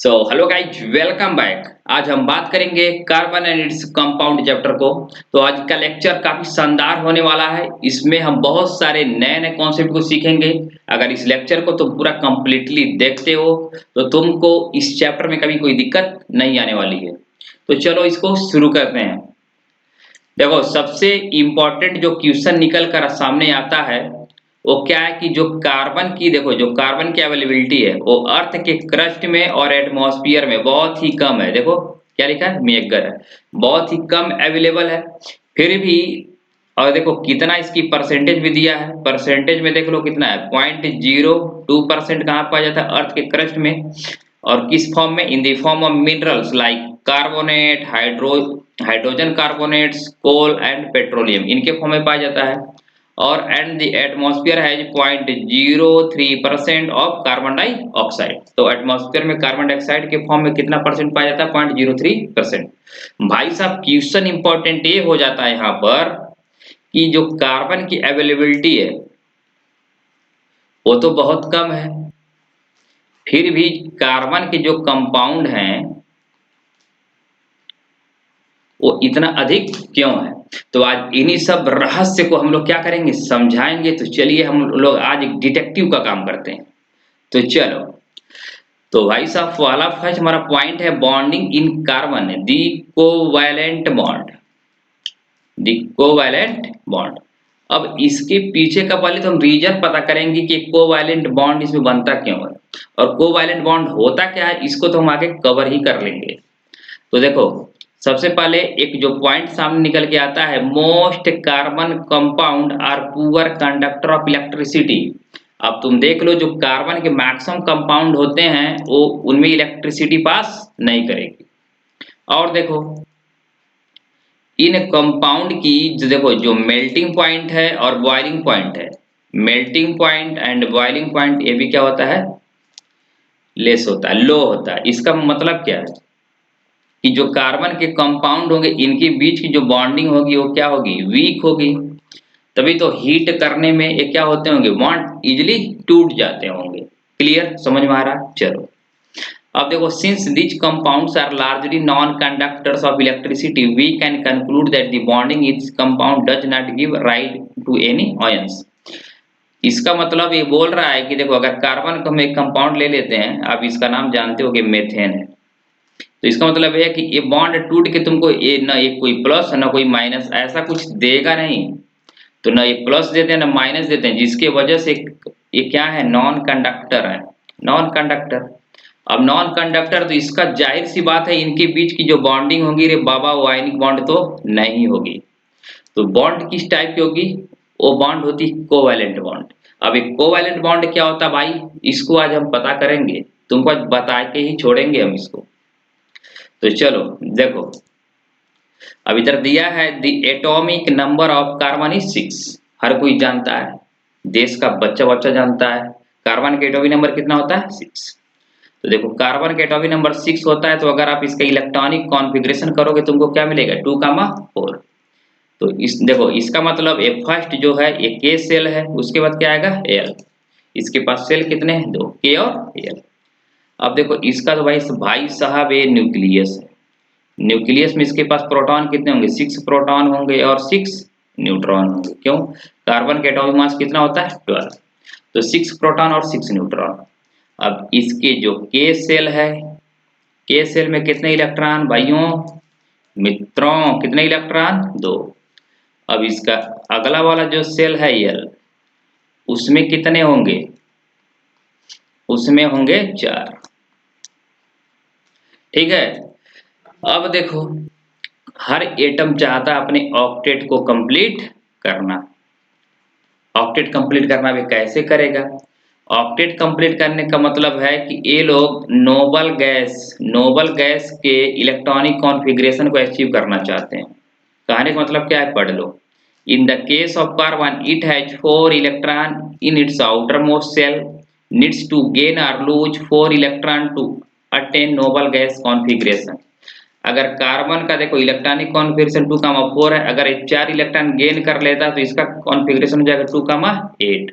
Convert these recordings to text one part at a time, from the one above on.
So hello guys, welcome back. आज हम बात करेंगे carbon and its compound chapter को। तो आज का लेक्चर काफी शानदार होने वाला है। इसमें हम बहुत सारे नए नए कॉन्सेप्ट को सीखेंगे। अगर इस लेक्चर को तुम पूरा कंप्लीटली देखते हो तो तुमको इस चैप्टर में कभी कोई दिक्कत नहीं आने वाली है। तो चलो इसको शुरू करते हैं। देखो, सबसे इम्पोर्टेंट जो क्वेश्चन निकल कर सामने आता है वो क्या है कि जो कार्बन की अवेलेबिलिटी है वो अर्थ के क्रस्ट में और एटमॉस्फेयर में बहुत ही कम है। देखो क्या लिखा है, मेगर है, बहुत ही कम अवेलेबल है। फिर भी और देखो कितना इसकी परसेंटेज भी दिया है। परसेंटेज में देख लो कितना है, 0.02% कहाँ पाया जाता है, अर्थ के क्रस्ट में। और किस फॉर्म में, in the form of minerals like carbonate, hydrogen carbonates, coal and petroleum, इनके फॉर्म में पाया जाता है। और and the atmosphere has 0.03% of carbon dioxide. तो एटमॉस्फेयर में कार्बन डाइऑक्साइड के फॉर्म में कितना परसेंट पाया जाता है, 0.03%। भाई साहब, क्वेश्चन इंपॉर्टेंट ये हो जाता है यहाँ पर कि जो कार्बन की अवेलेबिलिटी है वो तो बहुत कम है, फिर भी कार्बन के जो कंपाउंड हैं वो इतना अधिक क्यों है। तो आज इन्हीं सब रहस्य को हम लोग क्या करेंगे, समझाएंगे। तो चलिए हम लोग आज एक डिटेक्टिव का काम करते हैं। तो चलो, तो भाई साहब वाला फर्स्ट हमारा पॉइंट है bonding in carbon, the covalent bond. The covalent bond. अब इसके पीछे का पहले तो हम रीजन पता करेंगे कि कोवैलेंट बॉन्ड इसमें बनता क्यों है और कोवैलेंट बॉन्ड होता क्या है, इसको तो हम आगे कवर ही कर लेंगे। तो देखो, सबसे पहले एक जो पॉइंट सामने निकल के आता है, most carbon compound are poor conductor of electricity. अब तुम देख लो, जो कार्बन के मैक्सिमम कंपाउंड होते हैं वो उनमें इलेक्ट्रिसिटी पास नहीं करेगी। और देखो इन कंपाउंड की जो देखो जो मेल्टिंग पॉइंट है और बॉइलिंग पॉइंट है, melting point and boiling point ये भी क्या होता है, लेस होता है, लो होता है। इसका मतलब क्या है कि जो कार्बन के कंपाउंड होंगे इनके बीच की जो बॉन्डिंग होगी वो क्या होगी, वीक होगी। तभी तो हीट करने में ये क्या होते होंगे, बॉन्ड इजिली टूट जाते होंगे। क्लियर, समझ में आ रहा। चलो अब देखो, since these compounds are largely non-conductors of electricity, we can conclude that the bonding in this compound does not give rise to any ions। इसका मतलब ये बोल रहा है कि देखो, अगर कार्बन को हम एक कंपाउंड ले लेते हैं, आप इसका नाम जानते हो कि मेथेन है, तो इसका मतलब है कि ये बॉन्ड टूट के तुमको ये ना एक कोई प्लस ना कोई माइनस ऐसा कुछ देगा नहीं। तो ना ये प्लस देते हैं ना माइनस देते हैं, जिसके वजह से ये क्या है, नॉन कंडक्टर है, नॉन कंडक्टर। अब नॉन कंडक्टर तो इसका जाहिर सी बात है इनके बीच की जो बॉन्डिंग होगी, रे बाबा, वो आयनिक बॉन्ड तो नहीं होगी। तो बॉन्ड किस टाइप की होगी, वो बॉन्ड होती कोवैलेंट बॉन्ड। अब एक कोवैलेंट बॉन्ड क्या होता है भाई, इसको आज हम पता करेंगे, तुमको आज बता के ही छोड़ेंगे हम इसको। तो चलो देखो, अब इधर दिया है the atomic number of carbon is 6। हर कोई जानता है, देश का बच्चा बच्चा जानता है कार्बन का एटॉमिक नंबर कितना होता है, 6। तो देखो कार्बन का एटॉमिक नंबर 6 होता है, तो अगर आप इसका इलेक्ट्रॉनिक कॉन्फ़िगरेशन करोगे तुमको क्या मिलेगा, 2,4। तो इस देखो इसका मतलब ये फर्स्ट जो है ये के सेल है, उसके बाद क्या आएगा, एल। इसके पास सेल कितने हैं, 2, के और एल। अब देखो इसका तो भाई साहब ये न्यूक्लियस है। न्यूक्लियस में इसके पास प्रोटॉन कितने होंगे, 6 प्रोटॉन होंगे और 6 न्यूट्रॉन होंगे। क्यों, कार्बन का एटॉमिक मास कितना होता है, 12। तो 6 प्रोटॉन और 6 न्यूट्रॉन। अब इसके जो के सेल है, के सेल में कितने इलेक्ट्रॉन भाइयों मित्रों, कितने इलेक्ट्रॉन, 2। अब इसका अगला वाला जो सेल है एल, उसमें कितने होंगे, उसमें होंगे 4। ठीक है। अब देखो हर एटम चाहता है अपने ऑक्टेट को कंप्लीट करना। ऑक्टेट कंप्लीट करना भी कैसे करेगा, ऑक्टेट कंप्लीट करने का मतलब है कि ये लोग नोबल गैस के इलेक्ट्रॉनिक कॉन्फ़िगरेशन को अचीव करना चाहते हैं। कहने का मतलब क्या है, पढ़ लो। In the case of carbon it has 4 electron in its outermost shell, needs to gain or lose 4 electron to attain noble gas configuration. अगर कार्बन का देखो इलेक्ट्रॉनिक कॉन्फ़िगरेशन 2,4 है, अगर 4 इलेक्ट्रॉन गेन कर लेता तो इसका कॉन्फ़िगरेशन हो जाएगा 2,8।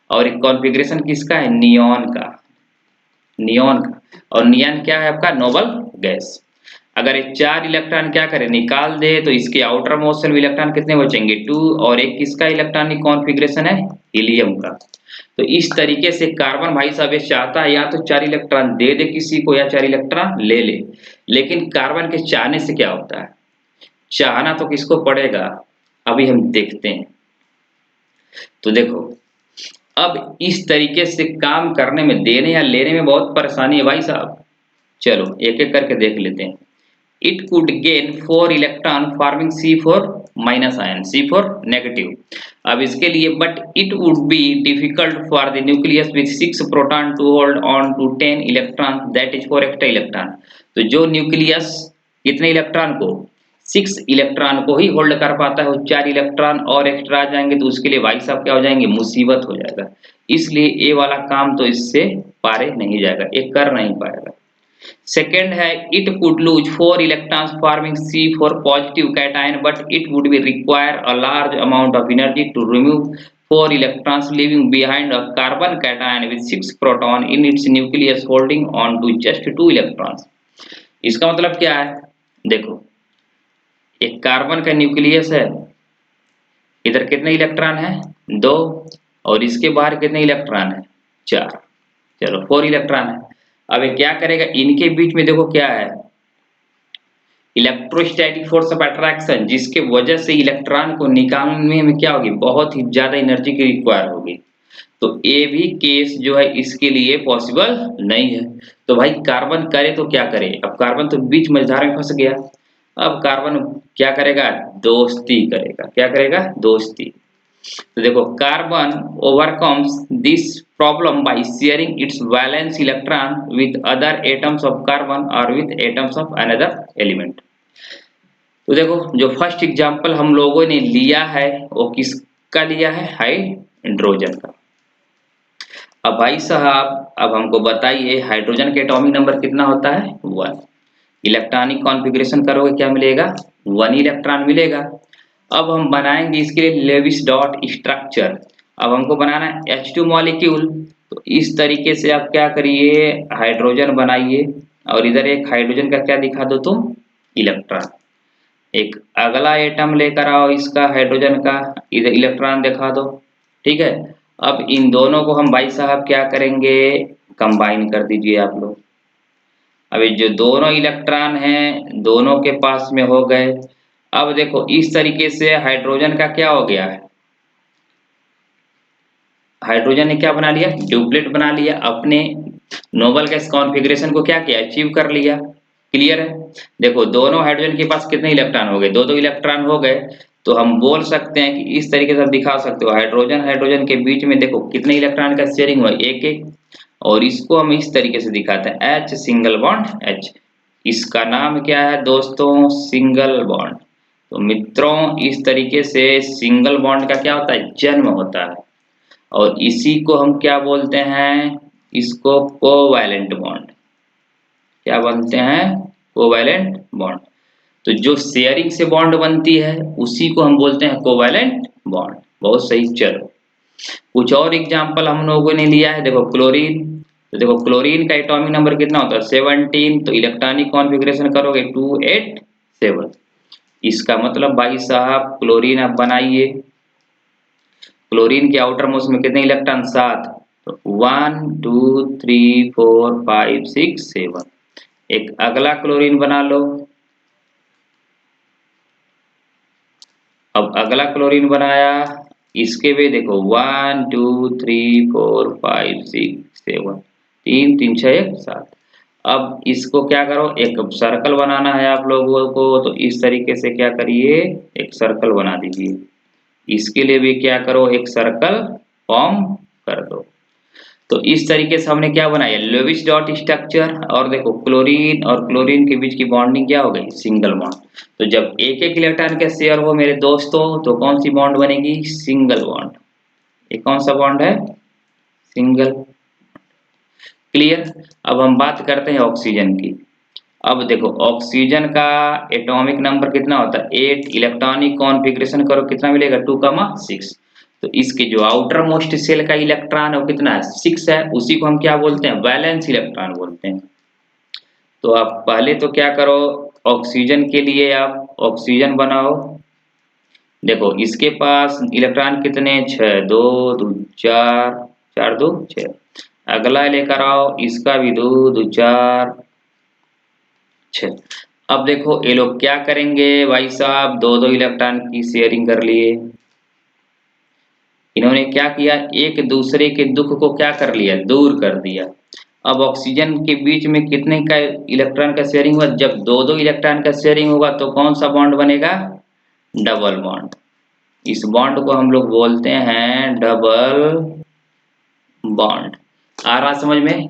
और एक कॉन्फ़िगरेशन किसका है, नियॉन का। नियॉन का। और नियॉन क्या है आपका? Noble gas. अगर ये 4 इलेक्ट्रॉन क्या करे? निकाल दे, तो इसके आउटर मोस्ट में इलेक्ट्रॉन कितने बचेंगे? 2। और एक किसका इलेक्ट्रॉनिक कॉन्फ़िगरेशन है? हीलियम का। तो इस तरीके से कार्बन भाई साहब ये चाहता है या तो 4 इलेक्ट्रॉन दे दे किसी को या 4 इलेक्ट्रॉन ले ले। लेकिन कार्बन के चाहने से क्या होता है? चाहना तो किसको पड़ेगा? अभी हम देखते हैं। तो देखो, अब इस तरीके से काम करने में, देने या लेने में बहुत परेशानी है भाई साहब। चलो एक एक करके देख लेते हैं। It could gain 4 electron forming C4 minus ion, C4 negative। अब इसके लिए but it would be difficult for the nucleus with 6 proton to hold on to 10 electrons, that is 4 extra electron। तो जो न्यूक्लियस कितने इलेक्ट्रॉन को? 6 electron को ही hold कर पाता है, वो 4 इलेक्ट्रॉन और एक्स्ट्रा आ जाएंगे तो उसके लिए भाई साहब क्या हो जाएंगे? मुसीबत हो जाएगा। इसलिए ये वाला काम तो इससे पारे नहीं जाएगा, ये कर नहीं पाएगा। सेकेंड है it could lose 4 electrons forming C4 positive cation, but it would be require a large amount of energy to remove 4 electrons, leaving behind a carbon cation with 6 proton in its nucleus holding on to just 2 electrons। इसका मतलब क्या है? देखो, एक carbon का nucleus है, इधर कितने इलेक्ट्रॉन है? 2। और इसके बाहर कितने इलेक्ट्रॉन है? 4। चलो 4 इलेक्ट्रॉन है। अब ये क्या करेगा? इनके बीच में देखो क्या है? इलेक्ट्रोस्टैटिक फोर्स ऑफ अट्रैक्शन, जिसके वजह से इलेक्ट्रॉन को निकालने में क्या होगी? बहुत ही ज्यादा एनर्जी की रिक्वायर होगी। तो ये भी केस जो है इसके लिए पॉसिबल नहीं है। तो भाई कार्बन करे तो क्या करे? अब कार्बन तो बीच मझधार में फंस गया। अब कार्बन क्या करेगा? दोस्ती करेगा। क्या करेगा? दोस्ती। तो देखो, carbon overcomes this problem by sharing its valence electron with other atoms of carbon और with atoms of another element. तो देखो, जो फर्स्ट एग्जांपल हम लोगों ने लिया है वो किसका लिया है? हाइड्रोजन का। अब भाई साहब अब हमको बताइए हाइड्रोजन के एटॉमिक नंबर कितना होता है? 1। इलेक्ट्रॉनिक कॉन्फ़िगरेशन करोगे क्या मिलेगा? 1 इलेक्ट्रॉन मिलेगा। अब हम बनाएंगे इसके लिए लेविस डॉट स्ट्रक्चर। अब हमको बनाना है H2 मॉलिक्यूल। तो इस तरीके से आप क्या करिए? हाइड्रोजन बनाइए और इधर एक हाइड्रोजन का क्या दिखा दो तुम? इलेक्ट्रॉन। एक अगला एटम लेकर आओ इसका हाइड्रोजन का, इधर इलेक्ट्रॉन दिखा दो। ठीक है। अब इन दोनों को हम भाई साहब क्या करेंगे? कंबाइन कर दीजिए आप लोग। अभी जो दोनों इलेक्ट्रॉन हैं दोनों के पास में हो गए। अब देखो इस तरीके से हाइड्रोजन का क्या हो गया है? हाइड्रोजन ने क्या बना लिया? ड्यूप्लेट बना लिया। अपने नोबल गैस कॉन्फ़िगरेशन को क्या किया? अचीव कर लिया। क्लियर है? देखो दोनों हाइड्रोजन के पास कितने इलेक्ट्रॉन हो गए? 2-2 इलेक्ट्रॉन हो गए। तो हम बोल सकते हैं कि इस तरीके से आप दिखा सकते हो हाइड्रोजन हाइड्रोजन के बीच में देखो कितने इलेक्ट्रॉन का शेयरिंग हुआ? 1-1। और इसको हम इस तरीके से दिखाते हैं H सिंगल बॉन्ड H। इसका नाम क्या है दोस्तों? Single bond. तो मित्रों इस तरीके से सिंगल बॉन्ड का क्या होता है? जन्म होता है। और इसी को हम क्या बोलते हैं? इसको कोवैलेंट बॉन्ड। क्या बनते हैं? Covalent bond. तो जो शेयरिंग से बॉन्ड बनती है उसी को हम बोलते हैं कोवैलेंट बॉन्ड। बहुत सही। चलो कुछ और एग्जांपल हम लोगों ने लिया है। देखो क्लोरीन। तो देखो क्लोरीन का एटॉमिक नंबर कितना होता है? 17। तो इलेक्ट्रॉनिक कॉन्फ़िगरेशन करोगे 287। इसका मतलब भाई साहब क्लोरीन आप बनाइए। क्लोरीन के आउटर मोस्ट में कितने इलेक्ट्रॉन? 7। तो 1 2 3 4 5 6 7। एक अगला क्लोरीन बना लो। अब अगला क्लोरीन बनाया, इसके भी देखो 1 2 3 4 5 6 7। 3 3 6 1 7। अब इसको क्या करो? एक सर्कल बनाना है आप लोगों को। तो इस तरीके से क्या करिए? एक सर्कल बना दीजिए। इसके लिए भी क्या करो? एक सर्कल फॉर्म कर दो। तो इस तरीके से हमने क्या बनाया? Lewis dot structure. और देखो क्लोरीन और क्लोरीन के बीच की बॉन्डिंग क्या हो गई? Single bond. तो जब एक एक इलेक्ट्रॉन का शेयर हो मेरे दोस्तों तो कौन सी बॉन्ड बनेगी? Single bond. ये कौन सा बॉन्ड है? सिंगल। क्लियर? अब हम बात करते हैं ऑक्सीजन की। अब देखो ऑक्सीजन का एटॉमिक नंबर कितना होता है? 8। इलेक्ट्रॉनिक कॉन्फ़िगरेशन करो कितना मिलेगा? 2,6। तो इसके जो आउटर मोस्ट शेल का इलेक्ट्रॉन है वो कितना है 6 है, उसी को हम क्या बोलते हैं वैलेंस इलेक्ट्रॉन बोलते हैं। तो आप पहले तो क्या करो, ऑक्सीजन के लिए आप ऑक्सीजन बनाओ। देखो इसके पास इलेक्ट्रॉन कितने 6, 2 2 4, 4 2 6। अगला लेकर आओ, इसका भी 2 2 4 6। अब देखो ये लोग क्या करेंगे भाई साहब, दो दो इलेक्ट्रॉन की शेयरिंग कर लिए। इन्होंने क्या किया, एक दूसरे के दुख को क्या कर लिया, दूर कर दिया। अब ऑक्सीजन के बीच में कितने का इलेक्ट्रॉन का शेयरिंग हुआ, जब दो दो इलेक्ट्रॉन का शेयरिंग होगा तो कौन सा बॉन्ड बनेगा, डबल बॉन्ड। इस बॉन्ड को हम लोग बोलते हैं डबल बॉन्ड। आ रहा समझ में।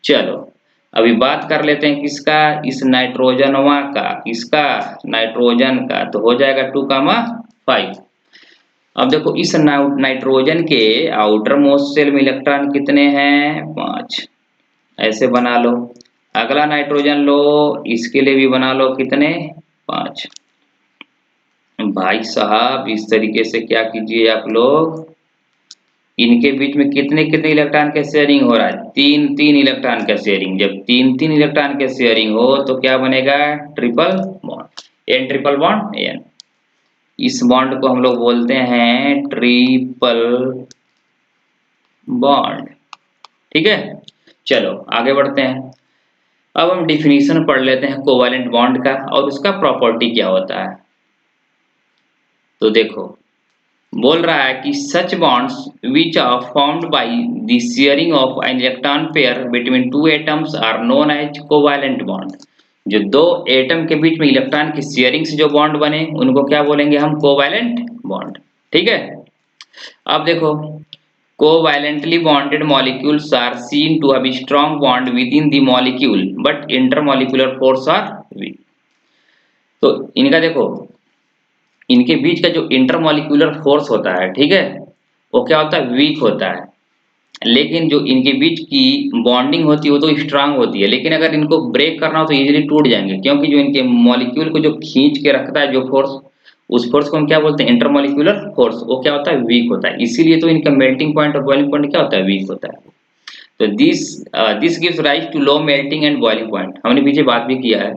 चलो अभी बात कर लेते हैं किसका, इस नाइट्रोजनवा का, किसका, नाइट्रोजन का। तो हो जाएगा 2,5। अब देखो इस नाइट्रोजन के आउटर मोस्ट शेल में इलेक्ट्रॉन कितने हैं 5, ऐसे बना लो। अगला नाइट्रोजन लो, इसके लिए भी बना लो कितने 5। भाई साहब इस तरीके से क्या कीजिए आप लोग, इनके बीच में कितने कितने इलेक्ट्रॉन का शेयरिंग हो रहा है, 3 3 इलेक्ट्रॉन का शेयरिंग। जब 3 3 इलेक्ट्रॉन का शेयरिंग हो तो क्या बनेगा, triple bond, N triple bond N. इस बॉन्ड को हम लोग बोलते हैं ट्रिपल बॉन्ड। ठीक है, चलो आगे बढ़ते हैं। अब हम डिफिनीशन पढ़ लेते हैं कोवैलेंट बॉन्ड का और उसका प्रॉपर्टी क्या होता है। तो देखो बोल रहा है कि such bonds which are formed by the sharing of an electron pair between two atoms are known as covalent bond. जो दो एटम के बीच में इलेक्ट्रॉन की शेयरिंग से जो बॉन्ड बने उनको क्या बोलेंगे हम, कोवैलेंट बॉन्ड। ठीक है, अब देखो covalently bonded molecules are seen to have strong bond within the molecule but intermolecular force are weak. तो इनका देखो, इनके बीच का जो इंटरमॉलिक्यूलर फोर्स होता है, ठीक है, वो क्या होता है, वीक होता है। लेकिन जो इनके बीच की बॉन्डिंग होती है वो तो स्ट्रांग होती है, लेकिन अगर इनको ब्रेक करना हो तो इजीली टूट जाएंगे, क्योंकि जो इनके मॉलिक्यूल को जो खींच के रखता है जो फोर्स, उस फोर्स को हम क्या बोलते हैं, इंटरमॉलिक्यूलर फोर्स। वो क्या होता है, वीक होता है। इसीलिए तो इनका मेल्टिंग पॉइंट और बॉइलिंग पॉइंट क्या होता है, वीक होता है। तो this gives rise to low melting and boiling point, हमने पीछे बात भी किया है।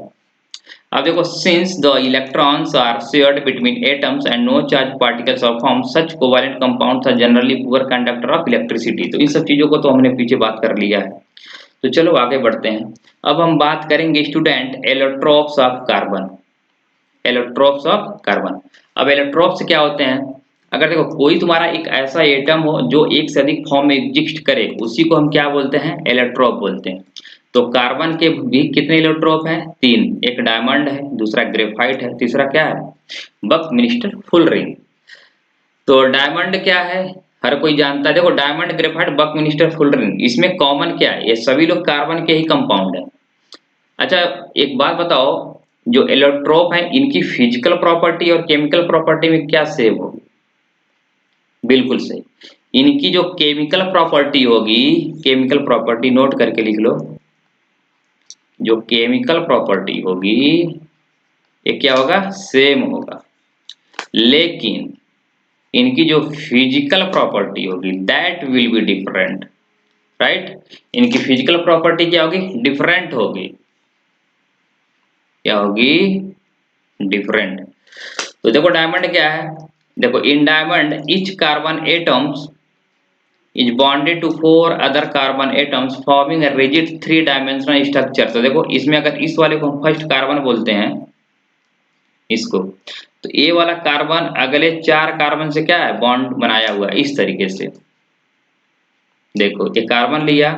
अब देखो since the electrons are shared between atoms and no charge particles are form, such covalent compounds are generally poor conductor of electricity. तो इन सब चीजों को तो हमने पीछे बात कर लिया है। तो चलो आगे बढ़ते हैं। अब हम बात करेंगे student allotropes of carbon. Allotropes of carbon, अब एलोट्रोप्स क्या होते हैं, अगर देखो कोई तुम्हारा एक ऐसा एटम हो जो एक से अधिक फॉर्म में एग्जिस्ट करे, उसी को हम क्या बोलते हैं, एलोट्रोप बोलते हैं। तो कार्बन के भी कितने इलेक्ट्रोप हैं, 3। एक डायमंड है, दूसरा ग्रेफाइट है, तीसरा क्या है, बकमिंस्टर फुल रिंग। तो डायमंड क्या है, हर कोई जानता है। देखो diamond, graphite, Buckminster full ring, इसमें कॉमन क्या है, ये सभी लोग कार्बन के ही कंपाउंड है। अच्छा एक बात बताओ, जो एलोट्रोप है इनकी फिजिकल प्रॉपर्टी और केमिकल प्रॉपर्टी में क्या सेम होगी, बिल्कुल सही। इनकी जो केमिकल प्रॉपर्टी होगी, केमिकल प्रॉपर्टी नोट करके लिख लो, जो केमिकल प्रॉपर्टी होगी ये क्या होगा, सेम होगा। लेकिन इनकी जो फिजिकल प्रॉपर्टी होगी that will be different, right. इनकी फिजिकल प्रॉपर्टी क्या होगी, डिफरेंट होगी, क्या होगी, डिफरेंट। तो देखो डायमंड क्या है, देखो in diamond each carbon atoms is bonded to 4 other carbon atoms forming a rigid 3-dimensional structure। तो देखो इसमें अगर इस वाले को हम फर्स्ट कार्बन बोलते हैं इसको, तो ये वाला कार्बन अगले 4 कार्बन से क्या है, बॉन्ड बनाया हुआ है इस तरीके से। देखो ये कार्बन लिया,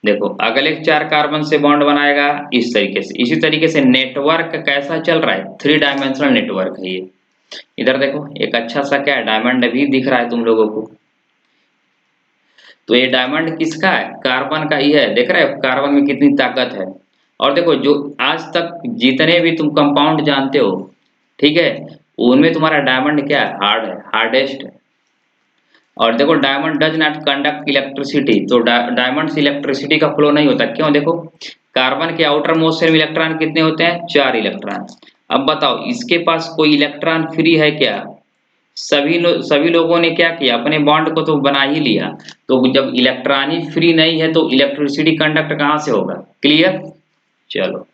देखो अगले 4 कार्बन से बॉन्ड बनाएगा इस तरीके से। इसी तरीके से नेटवर्क कैसा चल रहा है, 3-डायमेंशनल नेटवर्क है ये। इधर देखो एक अच्छा सा क्या है, डायमंड भी दिख रहा है तुम लोगों को। तो ये डायमंड किसका है, कार्बन का ही है। देख रहे हो कार्बन में कितनी ताकत है। और देखो जो आज तक जितने भी तुम कंपाउंड जानते हो, ठीक है, उनमें तुम्हारा डायमंड क्या है, हार्ड है, हार्डेस्ट है। और देखो diamond does not conduct electricity, तो डायमंड से इलेक्ट्रिसिटी का फ्लो नहीं होता। क्यों, देखो कार्बन के आउटर मोस्ट शेल में इलेक्ट्रॉन कितने होते हैं, 4 इलेक्ट्रॉन। अब बताओ इसके पास कोई इलेक्ट्रॉन फ्री है क्या? सभी लोगों ने क्या किया, अपने बॉन्ड को तो बना ही लिया। तो जब इलेक्ट्रॉन ही फ्री नहीं है तो इलेक्ट्रिसिटी कंडक्ट कहाँ से होगा? क्लियर? चलो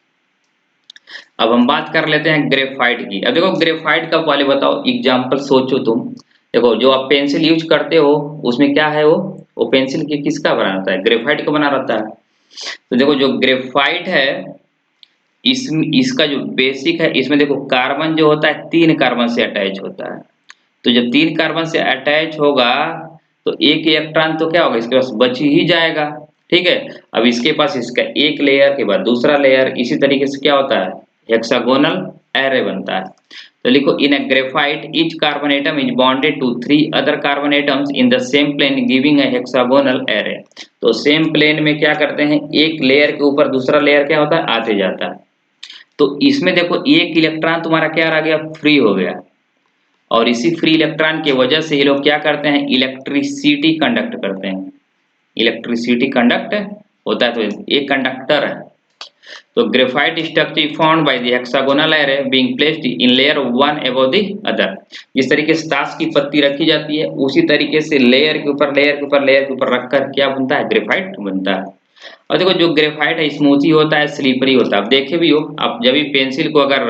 अब हम बात कर लेते हैं ग्रेफाइट की। अब देखो ग्रेफाइट का पहले बताओ एग्जाम्पल सोचो तुम। देखो जो आप पेंसिल यूज करते हो उसमें क्या है, वो पेंसिल की किसका बना रहता है? ग्रेफाइट का बना रहता है। तो देखो जो ग्रेफाइट है इसका जो बेसिक है, इसमें देखो कार्बन जो होता है 3 कार्बन से अटैच होता है। तो जब 3 कार्बन से अटैच होगा तो एक इलेक्ट्रॉन तो क्या होगा, इसके पास बच ही जाएगा। ठीक है, अब इसके पास इसका एक लेयर के बाद दूसरा लेयर, इसी तरीके से क्या होता है, हेक्सागोनल एरे बनता है। तो लिखो in a graphite each carbon atom is bonded to 3 other carbon atoms in the same plane giving a hexagonal array. तो सेम प्लेन में क्या करते हैं, एक लेयर के ऊपर दूसरा लेयर क्या होता है, आते जाता है। तो इसमें देखो एक इलेक्ट्रॉन तुम्हारा क्या आ गया, फ्री हो गया। और इसी फ्री इलेक्ट्रॉन की वजह से ये लोग क्या करते हैं, इलेक्ट्रिसिटी कंडक्ट करते हैं। इलेक्ट्रिसिटी कंडक्ट होता है, तो एक कंडक्टर है। तो graphite structure found by the hexagonal array being placed in layer one above the other. जिस तरीके से ताश की पत्ती रखी जाती है उसी तरीके से लेयर के ऊपर लेयर के ऊपर लेयर के ऊपर रखकर क्या बनता है, ग्रेफाइट बनता है। और देखो जो ग्रेफाइट है स्मूथी होता है, स्लिपरी होता है। आप देखे भी हो, आप जब भी पेंसिल को अगर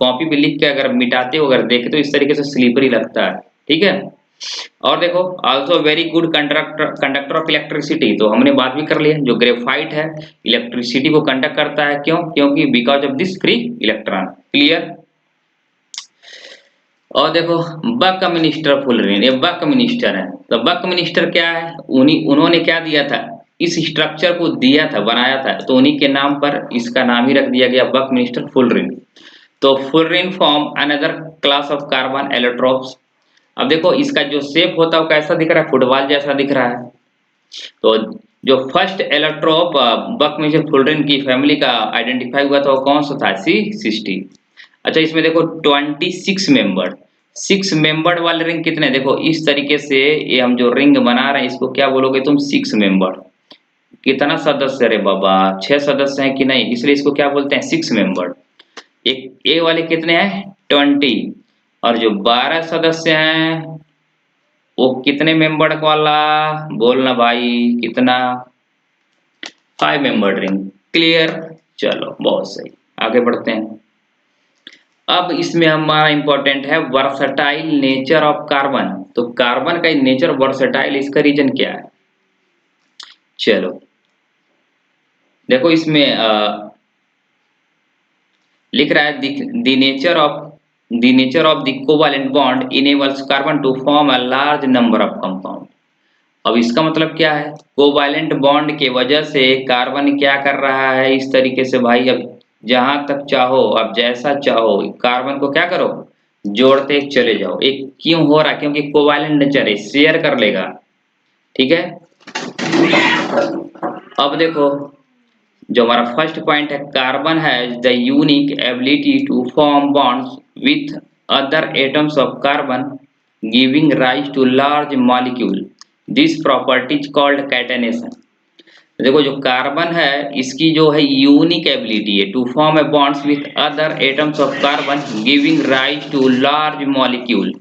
कॉपी पे लिख के अगर मिटाते हो, अगर देखे तो इस तरीके से स्लिपरी लगता है। ठीक है, और देखो also very good conductor of electricity. तो हमने बात भी कर लिया, जो ग्रेफाइट है इलेक्ट्रिसिटी को कंडक्ट करता है। क्यों? क्योंकि because of this free electron. Clear? और देखो बकमिनिस्टर फुलरिन, ये बकमिनिस्टर है। तो बकमिनिस्टर क्या है, उन्होंने क्या दिया था, इस स्ट्रक्चर को दिया था, बनाया था, तो उन्हीं के नाम पर इसका नाम ही रख दिया गया बकमिनिस्टर फुलरिन। तो fullerene form another class of carbon allotropes. अब देखो इसका जो शेप होता है वो कैसा दिख रहा है, फुटबॉल जैसा दिख रहा है। तो जो फर्स्ट एलोट्रोप बकमिनिस्टर फुलरिन की फैमिली का आइडेंटिफाई हुआ था वो कौन सा था, C60। अच्छा इसमें देखो 26 मेंबर, 6 मेंबर्ड वाले रिंग कितने, देखो इस तरीके से ये हम जो रिंग बना रहे हैं इसको क्या बोलोगे तुम, 6 मेंबर। कितना सदस्य, रे बाबा 6 सदस्य हैं कि नहीं, इसलिए इसको क्या बोलते हैं, 6 मेंबर्ड। एक ए वाले कितने हैं, 20। और जो 12 सदस्य हैं वो कितने मेंबर्ड वाला, बोलना भाई कितना, 5 मेंबर्ड रिंग। क्लियर? चलो बहुत सही, आगे बढ़ते हैं। अब इसमें हमारा इंपॉर्टेंट है वर्सटाइल नेचर ऑफ कार्बन। तो कार्बन का नेचर वर्सटाइल, इसका रीजन क्या है? चलो देखो इसमें लिख रहा है the nature of the covalent bond enables carbon to form a large number of compound. अब इसका मतलब क्या है, कोवैलेंट बॉन्ड के वजह से कार्बन क्या कर रहा है, इस तरीके से भाई अब जहां तक चाहो, अब जैसा चाहो कार्बन को क्या करो, जोड़ते चले जाओ। एक क्यों हो रहा है, क्योंकि कोवैलेंट नेचर है, शेयर कर लेगा। ठीक है, अब देखो जो हमारा फर्स्ट पॉइंट है, carbon has the unique ability to form bonds with other atoms of carbon giving rise to large molecule. This property is called catenation. देखो जो कार्बन है इसकी जो है यूनिक एबिलिटी है to form a bonds with other atoms of carbon giving rise to large molecule.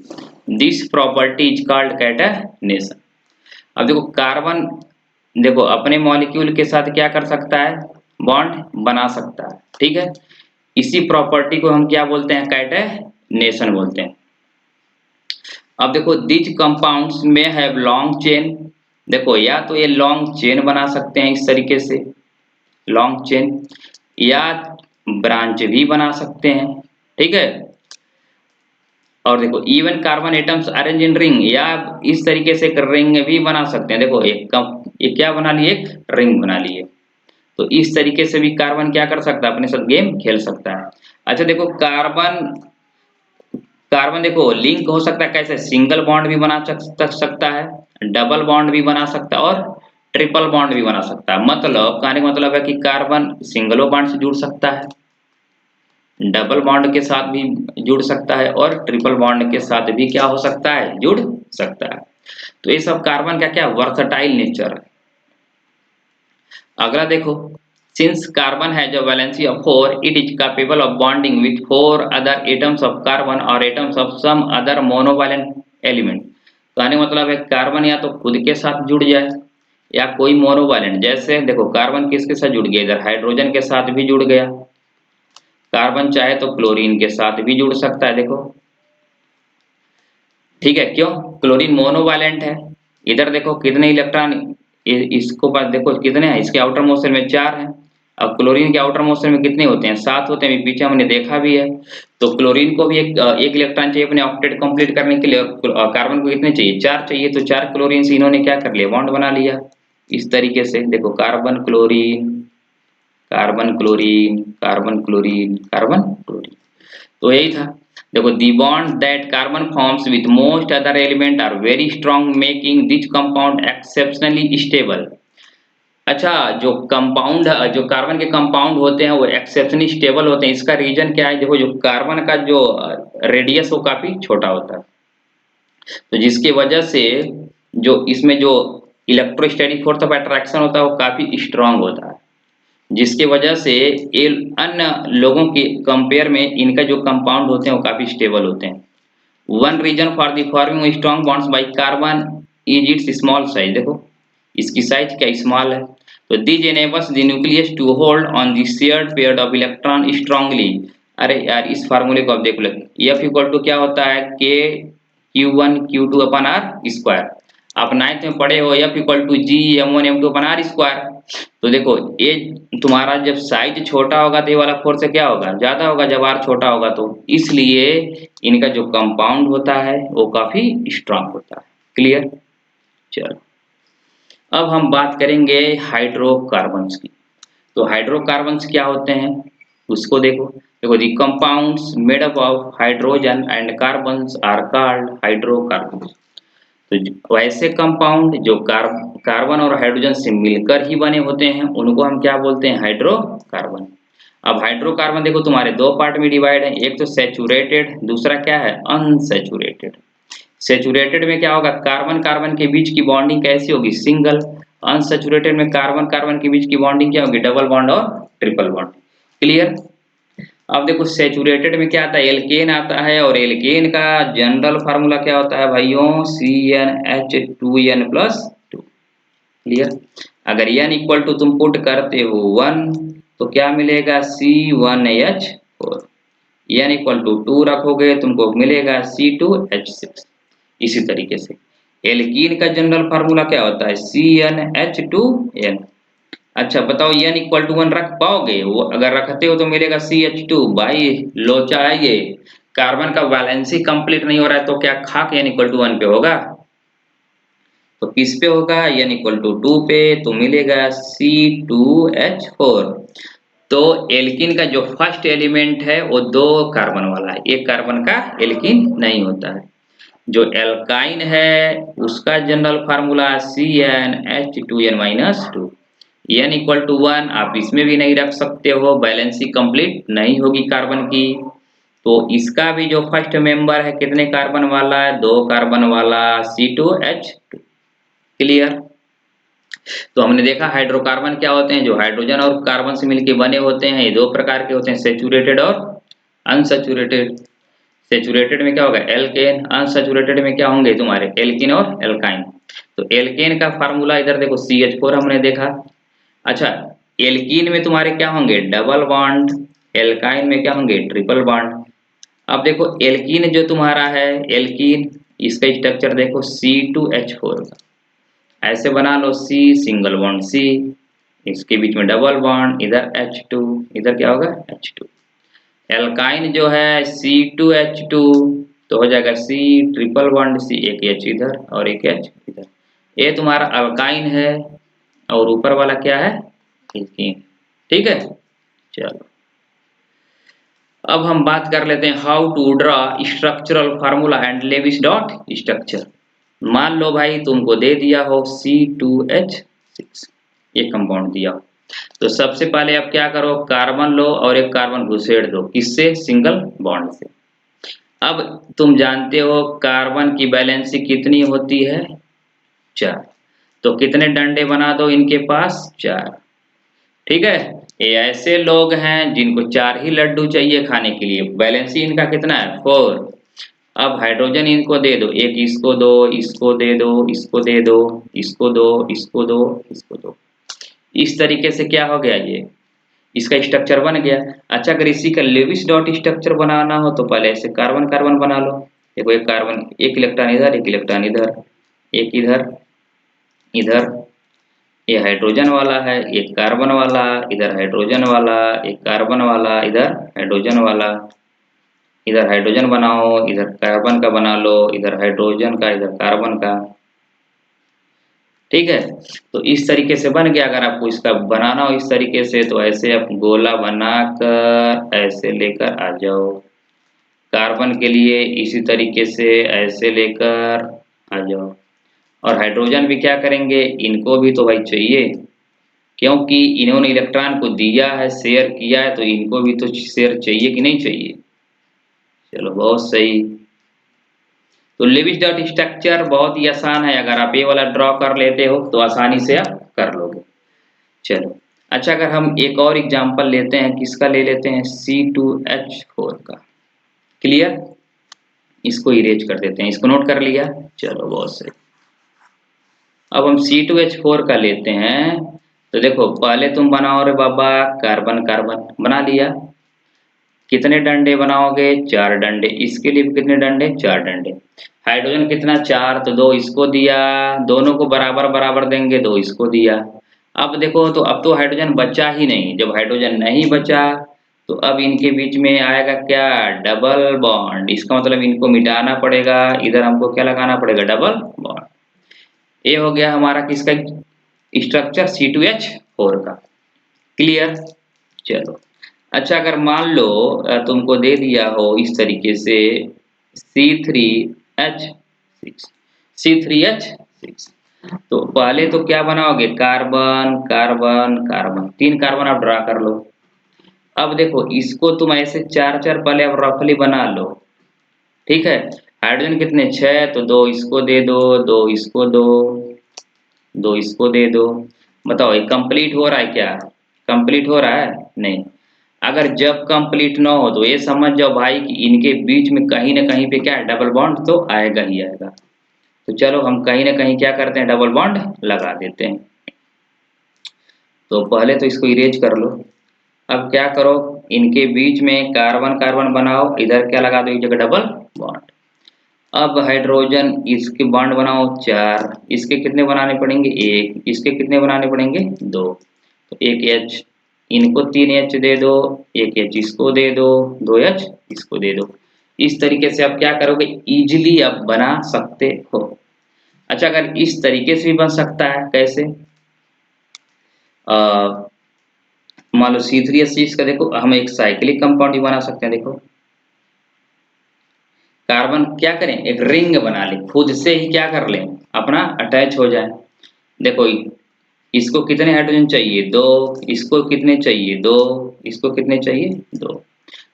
This property is called catenation. अब देखो carbon देखो अपने मॉलिक्यूल के साथ क्या कर सकता है, बॉन्ड बना सकता है। ठीक है, इसी प्रॉपर्टी को हम क्या बोलते हैं, कैटेनेशन बोलते हैं। अब देखो दिच कंपाउंड्स में हैव लॉन्ग चेन। देखो या तो ये लॉन्ग चेन बना सकते हैं इस तरीके से, लॉन्ग चेन, या ब्रांच भी बना सकते हैं। ठीक है, और देखो even carbon atoms arrange in ring, या इस तरीके से एक रिंग भी बना सकते हैं। देखो ये क्या बना लिए, एक रिंग बना लिए। तो इस तरीके से भी कार्बन क्या कर सकता है, अपने साथ गेम खेल सकता है। अच्छा देखो कार्बन कार्बन देखो लिंक हो सकता है कैसे, सिंगल बॉन्ड भी बना सकता है, डबल बॉन्ड भी बना सकता है, और ट्रिपल बॉन्ड भी बना सकता है। मतलब कहने का मतलब है कि कार्बन सिंगलो बॉन्ड से जुड़ सकता है, डबल बॉन्ड के साथ भी जुड़ सकता है, और ट्रिपल बॉन्ड के साथ भी क्या हो सकता है, जुड़ सकता है। तो ये सब कार्बन का क्या वर्सटाइल नेचर है। अगला देखो Since carbon has a valency of 4, it is capable of bonding with 4 other atoms of carbon or atoms of some other monovalent element. कहने का मतलब है कार्बन या तो खुद के साथ जुड़ जाए या कोई मोनोवैलेंट, जैसे देखो कार्बन किसके साथ जुड़ गया, इधर हाइड्रोजन के साथ भी जुड़ गया। कार्बन चाहे तो क्लोरीन के साथ भी जुड़ सकता है, देखो ठीक है, क्यों? क्लोरीन मोनोवैलेंट है। इधर देखो कितने इलेक्ट्रॉन इसको पास देखो कितने हैं, इसके आउटर मोशन में 4 हैं। अब क्लोरीन के आउटर मोशन में कितने होते हैं, 7 होते हैं, पीछे हमने देखा भी है। तो क्लोरीन को भी एक इलेक्ट्रॉन चाहिए अपने ऑक्टेट कंप्लीट करने के लिए, और कार्बन को कितने चाहिए, 4 चाहिए। तो 4 क्लोरीन से इन्होंने क्या कर लिया, बॉन्ड बना लिया। इस तरीके से देखो carbon chlorine carbon chlorine carbon chlorine carbon chlorine. तो यही था। देखो the bond that carbon forms with most other element are very strong making this compound exceptionally stable. अच्छा, जो कंपाउंड जो कार्बन के कंपाउंड होते हैं वो एक्सेप्शनली स्टेबल होते हैं। इसका रीजन क्या है, देखो जो कार्बन का जो रेडियस वो काफी छोटा होता है, तो जिसकी वजह से जो इसमें जो इलेक्ट्रोस्टैटिक फोर्स ऑफ अट्रैक्शन होता है वो काफी स्ट्रांग होता है, जिसकी वजह से ये अन्य लोगों के कंपेयर में इनका जो कंपाउंड होते हैं वो काफी स्टेबल होते हैं। One reason for the forming strong bonds by carbon is its small size. देखो इसकी साइज क्या स्मॉल है, तो this enables the nucleus to hold on the shared pair of electron strongly। अरे यार इस फार्मूले को आप देख लो, F इक्वल टू क्या होता है, K Q1 Q2 अपन R स्क्वायर। आप 9th में पढ़े हो F equal to G M1 M2 upon R square. तो देखो ये तुम्हारा जब साइज छोटा होगा तो ये वाला फोर्स क्या होगा, ज्यादा होगा जब R छोटा होगा, तो इसलिए इनका जो कंपाउंड होता है वो काफी स्ट्रांग होता है। क्लियर? चलो अब हम बात करेंगे हाइड्रोकार्बन्स की। तो हाइड्रोकार्बन्स क्या होते हैं उसको देखो। देखो the compounds made up of hydrogen and carbons are called hydrocarbons. तो वैसे कंपाउंड जो कार्बन और हाइड्रोजन से मिलकर ही बने होते हैं उनको हम क्या बोलते हैं, हाइड्रोकार्बन। अब हाइड्रोकार्बन देखो तुम्हारे दो पार्ट में डिवाइड है, एक तो सैचुरेटेड, दूसरा क्या है, अनसैचुरेटेड। सैचुरेटेड में क्या होगा, कार्बन कार्बन के बीच की बॉन्डिंग कैसी होगी, सिंगल। अनसैचुरेटेड में कार्बन कार्बन के बीच की बॉन्डिंग क्या होगी, डबल बॉन्ड और ट्रिपल बॉन्ड। क्लियर? अब देखो सैचुरेटेड में क्या आता है, एल्केन आता है, और एल्केन का जनरल फार्मूला क्या होता है भाइयों, CnH2n+2। क्लियर? अगर n इक्वल टू तुम पुट करते हो 1 तो क्या मिलेगा, C1H4। n इक्वल टू 2 रखोगे तुमको मिलेगा C2H6। इसी तरीके से एल्कीन का जनरल फार्मूला क्या होता है, CnH2n। अच्छा बताओ n इक्वल टू 1 रख पाओगे, वो अगर रखते हो तो मिलेगा CH2। भाई लोचा है ये, कार्बन का वैलेंसी कंप्लीट नहीं हो रहा है तो क्या खाक n इक्वल टू 1 पे होगा, तो किस पे होगा, n इक्वल टू 2 पे, तो मिलेगा C2H4। तो एल्कीन का जो फर्स्ट एलिमेंट है वो 2 कार्बन वाला है, एक कार्बन का एल्कीन नहीं होता है। जो एल्काइन है उसका general formula CnH2n-2। n equal to 1 आप इसमें भी नहीं रख सकते हो, बैलेंसी कंप्लीट नहीं होगी कार्बन की। तो इसका भी जो फर्स्ट मेंबर है कितने कार्बन वाला है, 2 कार्बन वाला, C2H2। क्लियर? तो हमने देखा हाइड्रोकार्बन क्या होते हैं, जो हाइड्रोजन और कार्बन से मिलकर बने होते हैं। ये 2 प्रकार के होते हैं, सैचुरेटेड और अनसैचुरेटेड। सैचुरेटेड में क्या होगा, एल्केन, अनसैचुरेटेड में क्या होंगे तुम्हारे, एल्कीन और एल्काइन। तो एल्केन का फार्मूला इधर देखो CH4 हमने देखा। अच्छा एल्कीन में तुम्हारे क्या होंगे, डबल बॉन्ड, एल्काइन में क्या होंगे, ट्रिपल बॉन्ड। अब देखो एल्कीन जो तुम्हारा है, एल्कीन इसका स्ट्रक्चर देखो C2H4 का, ऐसे बना लो, C सिंगल बॉन्ड C, इसके बीच में डबल बॉन्ड, इधर H2, इधर क्या होगा H2। एल्काइन जो है C2H2 तो हो जाएगा C ट्रिपल बॉन्ड C, एक H इधर और एक H इधर। ये तुम्हारा अल्काइन है और ऊपर वाला क्या है, एल्कीन। ठीक है, चलो अब हम बात कर लेते हैं how to draw structural formula and Lewis dot structure. मान लो भाई तुमको दे दिया हो C2H6, ये कंपाउंड दिया हो, तो सबसे पहले आप क्या करो, कार्बन लो और एक कार्बन घुसेड़ दो, किससे, सिंगल बॉन्ड से। अब तुम जानते हो कार्बन की वैलेंसी कितनी होती है, 4। तो कितने डंडे बना दो इनके पास, 4। ठीक है, ये ऐसे लोग हैं जिनको 4 ही लड्डू चाहिए खाने के लिए, बैलेंस ही इनका कितना है 4। अब हाइड्रोजन इनको दे दो, एक इसको दो, इसको दे दो, इसको दे दो, इसको दो, इसको दो, इसको दो। इस तरीके से क्या हो गया, ये इसका स्ट्रक्चर बन गया। अच्छा, अगर इसी का लेविस डॉट स्ट्रक्चर बनाना हो तो पहले ऐसे कार्बन कार्बन बना लो। देखो एक कार्बन, एक इलेक्ट्रॉन इधर, एक इलेक्ट्रॉन इधर, एक इधर, इधर, ये हाइड्रोजन वाला है, एक कार्बन वाला, इधर हाइड्रोजन वाला, एक कार्बन वाला, इधर हाइड्रोजन वाला, इधर हाइड्रोजन बनाओ, इधर कार्बन का बना लो, इधर हाइड्रोजन का, इधर कार्बन का। ठीक है, तो इस तरीके से बन गया। अगर आपको इसका बनाना हो इस तरीके से तो ऐसे आप गोला बनाकर ऐसे लेकर आ जाओ। कार्बन के लिए इसी तरीके से ऐसे लेकर आ जाओ। और हाइड्रोजन भी क्या करेंगे, इनको भी तो भाई चाहिए, क्योंकि इन्होंने इलेक्ट्रॉन को दिया है, शेयर किया है, तो इनको भी तो शेयर चाहिए कि नहीं चाहिए। चलो बहुत सही। तो लेविस डॉट स्ट्रक्चर बहुत ही आसान है, अगर आप ये वाला ड्रॉ कर लेते हो तो आसानी से आप कर लोगे। चलो अच्छा, अगर हम एक और एग्जांपल लेते हैं, किसका ले लेते हैं, C2H4 का। क्लियर, इसको इरेज कर देते हैं, इसको नोट कर लिया। चलो बहुत सही। अब हम C2H4 का लेते हैं। तो देखो पहले तुम बनाओ रे बाबा कार्बन कार्बन, बना लिया। कितने डंडे बनाओगे, 4 डंडे। इसके लिए भी कितने डंडे, 4 डंडे। हाइड्रोजन कितना, 4, तो 2 इसको दिया, दोनों को बराबर बराबर देंगे, 2 इसको दिया। अब देखो तो अब तो हाइड्रोजन बचा ही नहीं। जब हाइड्रोजन नहीं बचा तो अब इनके बीच में आएगा क्या, डबल बॉन्ड। इसका मतलब इनको मिटाना पड़ेगा, इधर हमको क्या लगाना पड़ेगा, डबल बॉन्ड। ये हो गया हमारा किसका स्ट्रक्चर, C2H4 का। क्लियर। चलो अच्छा, अगर मान लो तुमको दे दिया हो इस तरीके से C3H6, C3H6, तो पहले तो क्या बनाओगे, कार्बन कार्बन कार्बन, 3 कार्बन आप ड्रा कर लो। अब देखो इसको तुम ऐसे 4 4 पहले अब रफली बना लो। ठीक है, हाइड्रोजन कितने, 6, तो 2 इसको दे दो, 2 इसको दो, 2 इसको दे दो। बताओ ये कंप्लीट हो रहा है क्या, कंप्लीट हो रहा है नहीं। अगर जब कंप्लीट ना हो तो ये समझ जाओ भाई कि इनके बीच में कहीं ना कहीं पे क्या है, डबल बॉन्ड तो आएगा ही आएगा। तो चलो हम कहीं ना कहीं क्या करते हैं, डबल बॉन्ड लगा देते हैं। तो पहले तो इसको इरेज कर लो। अब क्या करो, इनके बीच में कार्बन कार्बन बनाओ, इधर क्या लगा दो, एक जगह डबल बॉन्ड। अब हाइड्रोजन इसके बॉन्ड बनाओ 4, इसके कितने बनाने पड़ेंगे, 1, इसके कितने बनाने पड़ेंगे, 2, तो 1 H, इनको 3 H दे दो, 1 H इसको दे दो, 2 H इसको दे दो। इस तरीके से आप क्या करोगे, इजीली आप बना सकते हो। अच्छा, अगर इस तरीके से भी बन सकता है, कैसे, मान लो C3H6 का देखो हम एक साइक्लिक कंपाउंड भी बना सकते हैं। देखो कार्बन क्या करें, एक रिंग बना लें, खुद से ही क्या कर लें, अपना अटैच हो जाए। देखो इसको कितने हाइड्रोजन चाहिए, 2, इसको कितने चाहिए, 2, इसको कितने चाहिए, 2।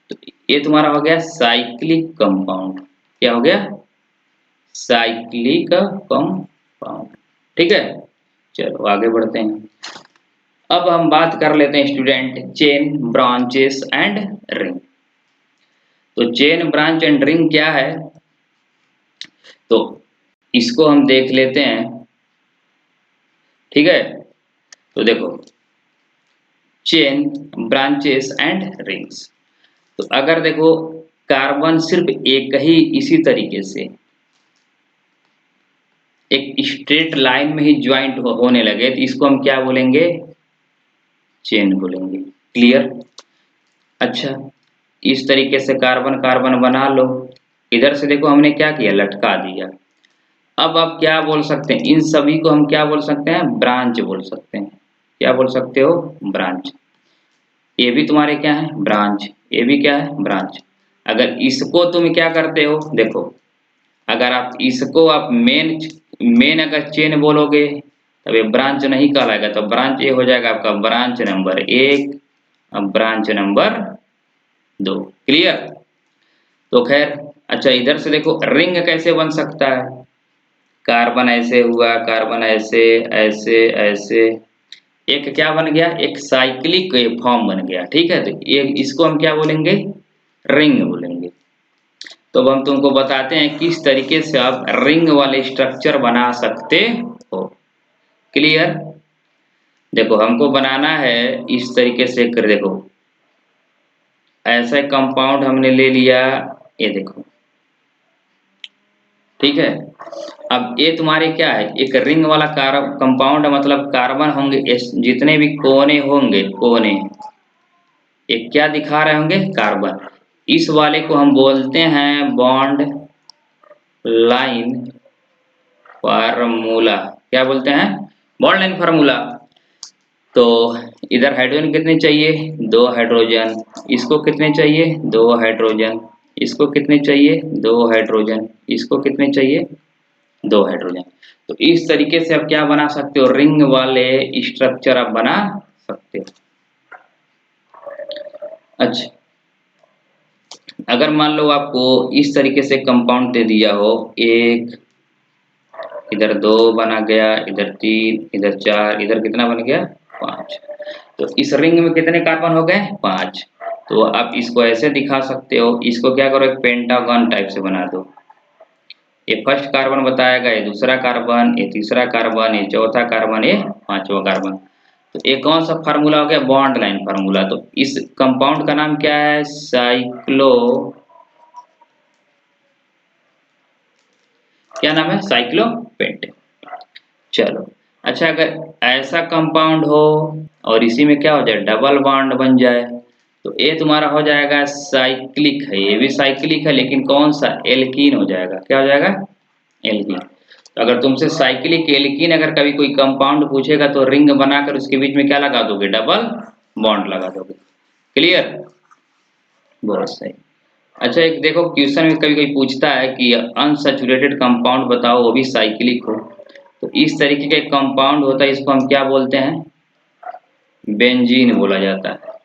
तो ये तुम्हारा हो गया साइक्लिक कंपाउंड। क्या हो गया, साइक्लिक कंपाउंड। ठीक है, चलो आगे बढ़ते हैं। अब हम बात कर लेते हैं student, chain, branches and ring. तो चेन, ब्रांच एंड रिंग क्या है, तो इसको हम देख लेते हैं। ठीक है, तो देखो चेन, ब्रांचेस एंड रिंग्स। तो अगर देखो कार्बन सिर्फ एक ही इसी तरीके से एक स्ट्रेट लाइन में ही ज्वाइंट होने लगे तो इसको हम क्या बोलेंगे, चेन बोलेंगे। क्लियर। अच्छा, इस तरीके से कार्बन कार्बन बना लो, इधर से देखो हमने क्या किया, लटका दिया। अब आप क्या बोल सकते हैं, इन सभी को हम क्या बोल सकते हैं, ब्रांच बोल सकते हैं। क्या बोल सकते हो, ब्रांच। ये भी तुम्हारे क्या है, ब्रांच, ये भी क्या है, ब्रांच। अगर इसको तुम क्या करते हो, देखो अगर आप इसको आप मेन मेन अगर चेन बोलोगे तब ये ब्रांच नहीं कहलाएगा, तो ब्रांच ये हो जाएगा आपका ब्रांच नंबर 1, अब ब्रांच नंबर 2। क्लियर। तो खैर अच्छा, इधर से देखो रिंग कैसे बन सकता है, कार्बन ऐसे हुआ, कार्बन ऐसे ऐसे ऐसे, एक क्या बन गया, एक साइक्लिक फॉर्म बन गया। ठीक है, तो ये इसको हम क्या बोलेंगे, रिंग बोलेंगे। तो अब हम तुमको बताते हैं किस तरीके से आप रिंग वाले स्ट्रक्चर बना सकते हो। क्लियर? देखो हमको बनाना है इस तरीके से कर, देखो ऐसा कंपाउंड हमने ले लिया, ये देखो। ठीक है, अब ये तुम्हारे क्या है, एक रिंग वाला कंपाउंड है, मतलब कार्बन होंगे जितने भी कोने होंगे, कोने ये क्या दिखा रहे होंगे, कार्बन। इस वाले को हम बोलते हैं बॉन्ड लाइन फार्मूला। क्या बोलते हैं, बॉन्ड लाइन फार्मूला। तो इधर हाइड्रोजन कितने चाहिए, 2 हाइड्रोजन। इसको कितने चाहिए, 2 हाइड्रोजन। इसको कितने चाहिए, 2 हाइड्रोजन। इसको कितने चाहिए, 2 हाइड्रोजन। तो इस तरीके से आप क्या बना सकते हो, रिंग वाले स्ट्रक्चर आप बना सकते हो। अच्छा, अगर मान लो आपको इस तरीके से कंपाउंड दे दिया हो, एक इधर 2 बना गया, इधर 3, इधर 4, इधर कितना बन गया, 5। तो इस रिंग में कितने कार्बन हो गए, 5। तो आप इसको ऐसे दिखा सकते हो, इसको क्या करो, एक पेंटागन टाइप से बना दो। ये फर्स्ट कार्बन बताएगा, ये दूसरा कार्बन, ये तीसरा कार्बन, ये चौथा कार्बन, ये पांचवा कार्बन। तो ये कौन सा फार्मूला हो गया, बॉन्ड लाइन फार्मूला। तो इस कंपाउंड का नाम क्या है, साइक्लो, क्या नाम है, साइक्लोपेंटेन। चलो, अच्छा अगर ऐसा कंपाउंड हो और इसी में क्या हो जाए, डबल बॉन्ड बन जाए, तो ये तुम्हारा हो जाएगा साइक्लिक है, ये भी साइक्लिक है, लेकिन कौन सा, एल्कीन हो जाएगा। क्या हो जाएगा, एल्कीन। तो अगर तुमसे साइक्लिक एल्कीन अगर कभी कोई कंपाउंड पूछेगा तो रिंग बनाकर उसके बीच में क्या लगा दोगे, डबल बॉन्ड लगा दोगे। क्लियर, बहुत सही। अच्छा एक देखो क्वेश्चन में कभी कोई पूछता है कि अनसैचुरेटेड कंपाउंड बताओ वो भी साइक्लिक हो, तो इस तरीके का कंपाउंड होता है, इसको हम क्या बोलते हैं, बेंजीन बोला जाता है।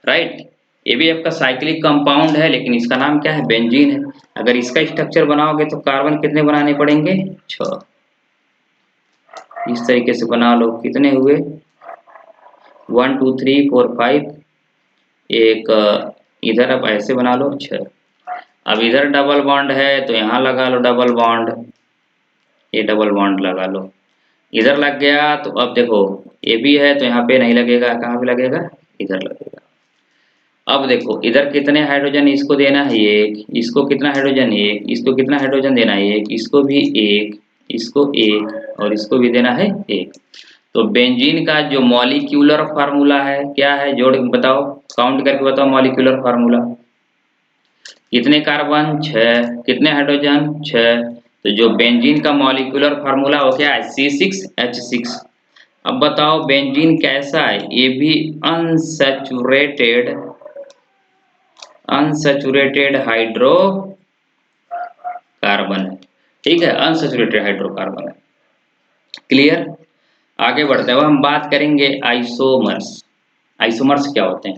राइट, ये भी आपका साइक्लिक कंपाउंड है, लेकिन इसका नाम क्या है, बेंजीन है। अगर इसका स्ट्रक्चर बनाओगे तो कार्बन कितने बनाने पड़ेंगे, 6। इस तरीके से बना लो, कितने हुए, 1 2 3 4 5। एक इधर आप ऐसे बना लो, 6। अब इधर डबल बॉन्ड है तो यहाँ लगा लो डबल बॉन्ड, ये डबल बॉन्ड लगा लो। इधर लग गया तो अब देखो ये भी है तो यहाँ पे नहीं लगेगा, कहाँ पे लगेगा, इधर लगेगा। अब देखो इधर कितने हाइड्रोजन इसको देना है, एक। इसको कितना हाइड्रोजन, एक। इसको कितना हाइड्रोजन देना है, एक। इसको भी एक, इसको एक, और इसको भी देना है एक। तो बेंजीन का जो मॉलिक्यूलर फार्मूला है क्या है, जोड़ के बताओ, काउंट करके बताओ मॉलिक्यूलर फार्मूला। कितने कार्बन, 6। कितने हाइड्रोजन, 6। तो जो बेंजीन का मॉलिक्यूलर फार्मूला हो क्या है, C6H6। अब बताओ बेंजीन कैसा है, ये भी अनसैचुरेटेड, अनसैचुरेटेड हाइड्रोकार्बन है। ठीक है, अनसैचुरेटेड हाइड्रोकार्बन है। क्लियर, आगे बढ़ते हैं, अब हम बात करेंगे आइसोमर्स। आइसोमर्स क्या होते हैं,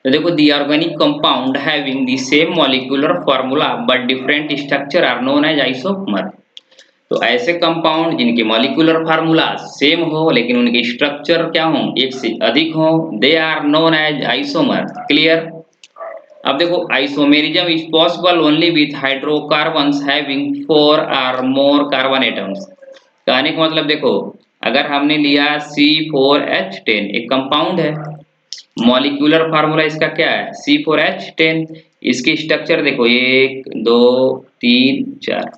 तो देखो the organic compound having the same molecular formula but different structure are known as isomer. तो ऐसे कंपाउंड जिनके मॉलिक्यूलर फार्मूला सेम हो लेकिन उनके स्ट्रक्चर क्या हो, एक से अधिक हो, they are known as isomer. Clear, अब देखो isomerism is possible only with hydrocarbons having 4 और मोर कार्बन एटम्स। कहने का मतलब देखो, अगर हमने लिया C4H10 एक कंपाउंड है, मॉलिक्यूलर फार्मूला इसका क्या है, C4H10। इसकी स्ट्रक्चर देखो 1 2 3 4,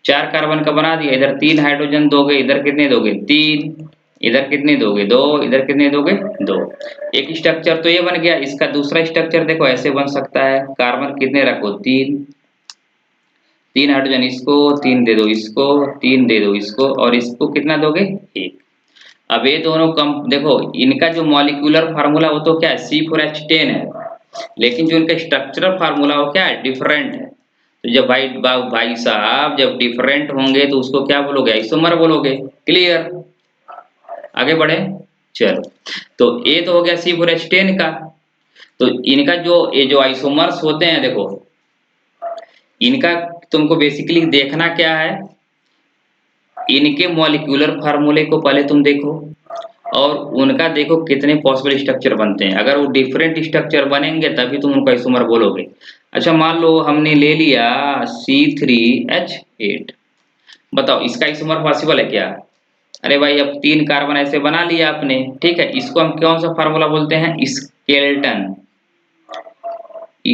4 कार्बन का बना दिया। इधर 3 हाइड्रोजन दोगे, इधर कितने दोगे, 3। इधर कितने दोगे, 2। इधर कितने दोगे, 2। एक स्ट्रक्चर तो ये बन गया। इसका दूसरा स्ट्रक्चर देखो ऐसे बन सकता है, कार्बन कितने रखो, 3। 3 हाइड्रोजन इसको, 3 दे दो इसको, 3 दे दो इसको, और इसको कितना दोगे, 1। अब ये दोनों कम देखो, इनका जो मॉलिक्यूलर फार्मूला वो तो क्या है, C4H10 है, लेकिन जो इनका स्ट्रक्चरल फार्मूला वो क्या है, डिफरेंट है। तो जब भाई साहब जब डिफरेंट होंगे तो उसको क्या बोलोगे, आइसोमर बोलोगे। क्लियर, आगे बढ़े, चलो। तो ये तो हो गया C4H10 का। तो इनका जो ये जो आइसोमर्स होते हैं देखो, इनका तुमको बेसिकली देखना क्या है, इनके मॉलिक्यूलर फार्मूले को पहले तुम देखो, और उनका देखो कितने पॉसिबल स्ट्रक्चर बनते हैं। अगर वो डिफरेंट स्ट्रक्चर बनेंगे तभी तुम उनको आइसोमर बोलोगे। अच्छा मान लो हमने ले लिया C3H8, बताओ इसका आइसोमर पॉसिबल है क्या? अरे भाई अब 3 कार्बन ऐसे बना लिया आपने, ठीक है, इसको हम कौन सा फार्मूला बोलते हैं? स्केलेटन।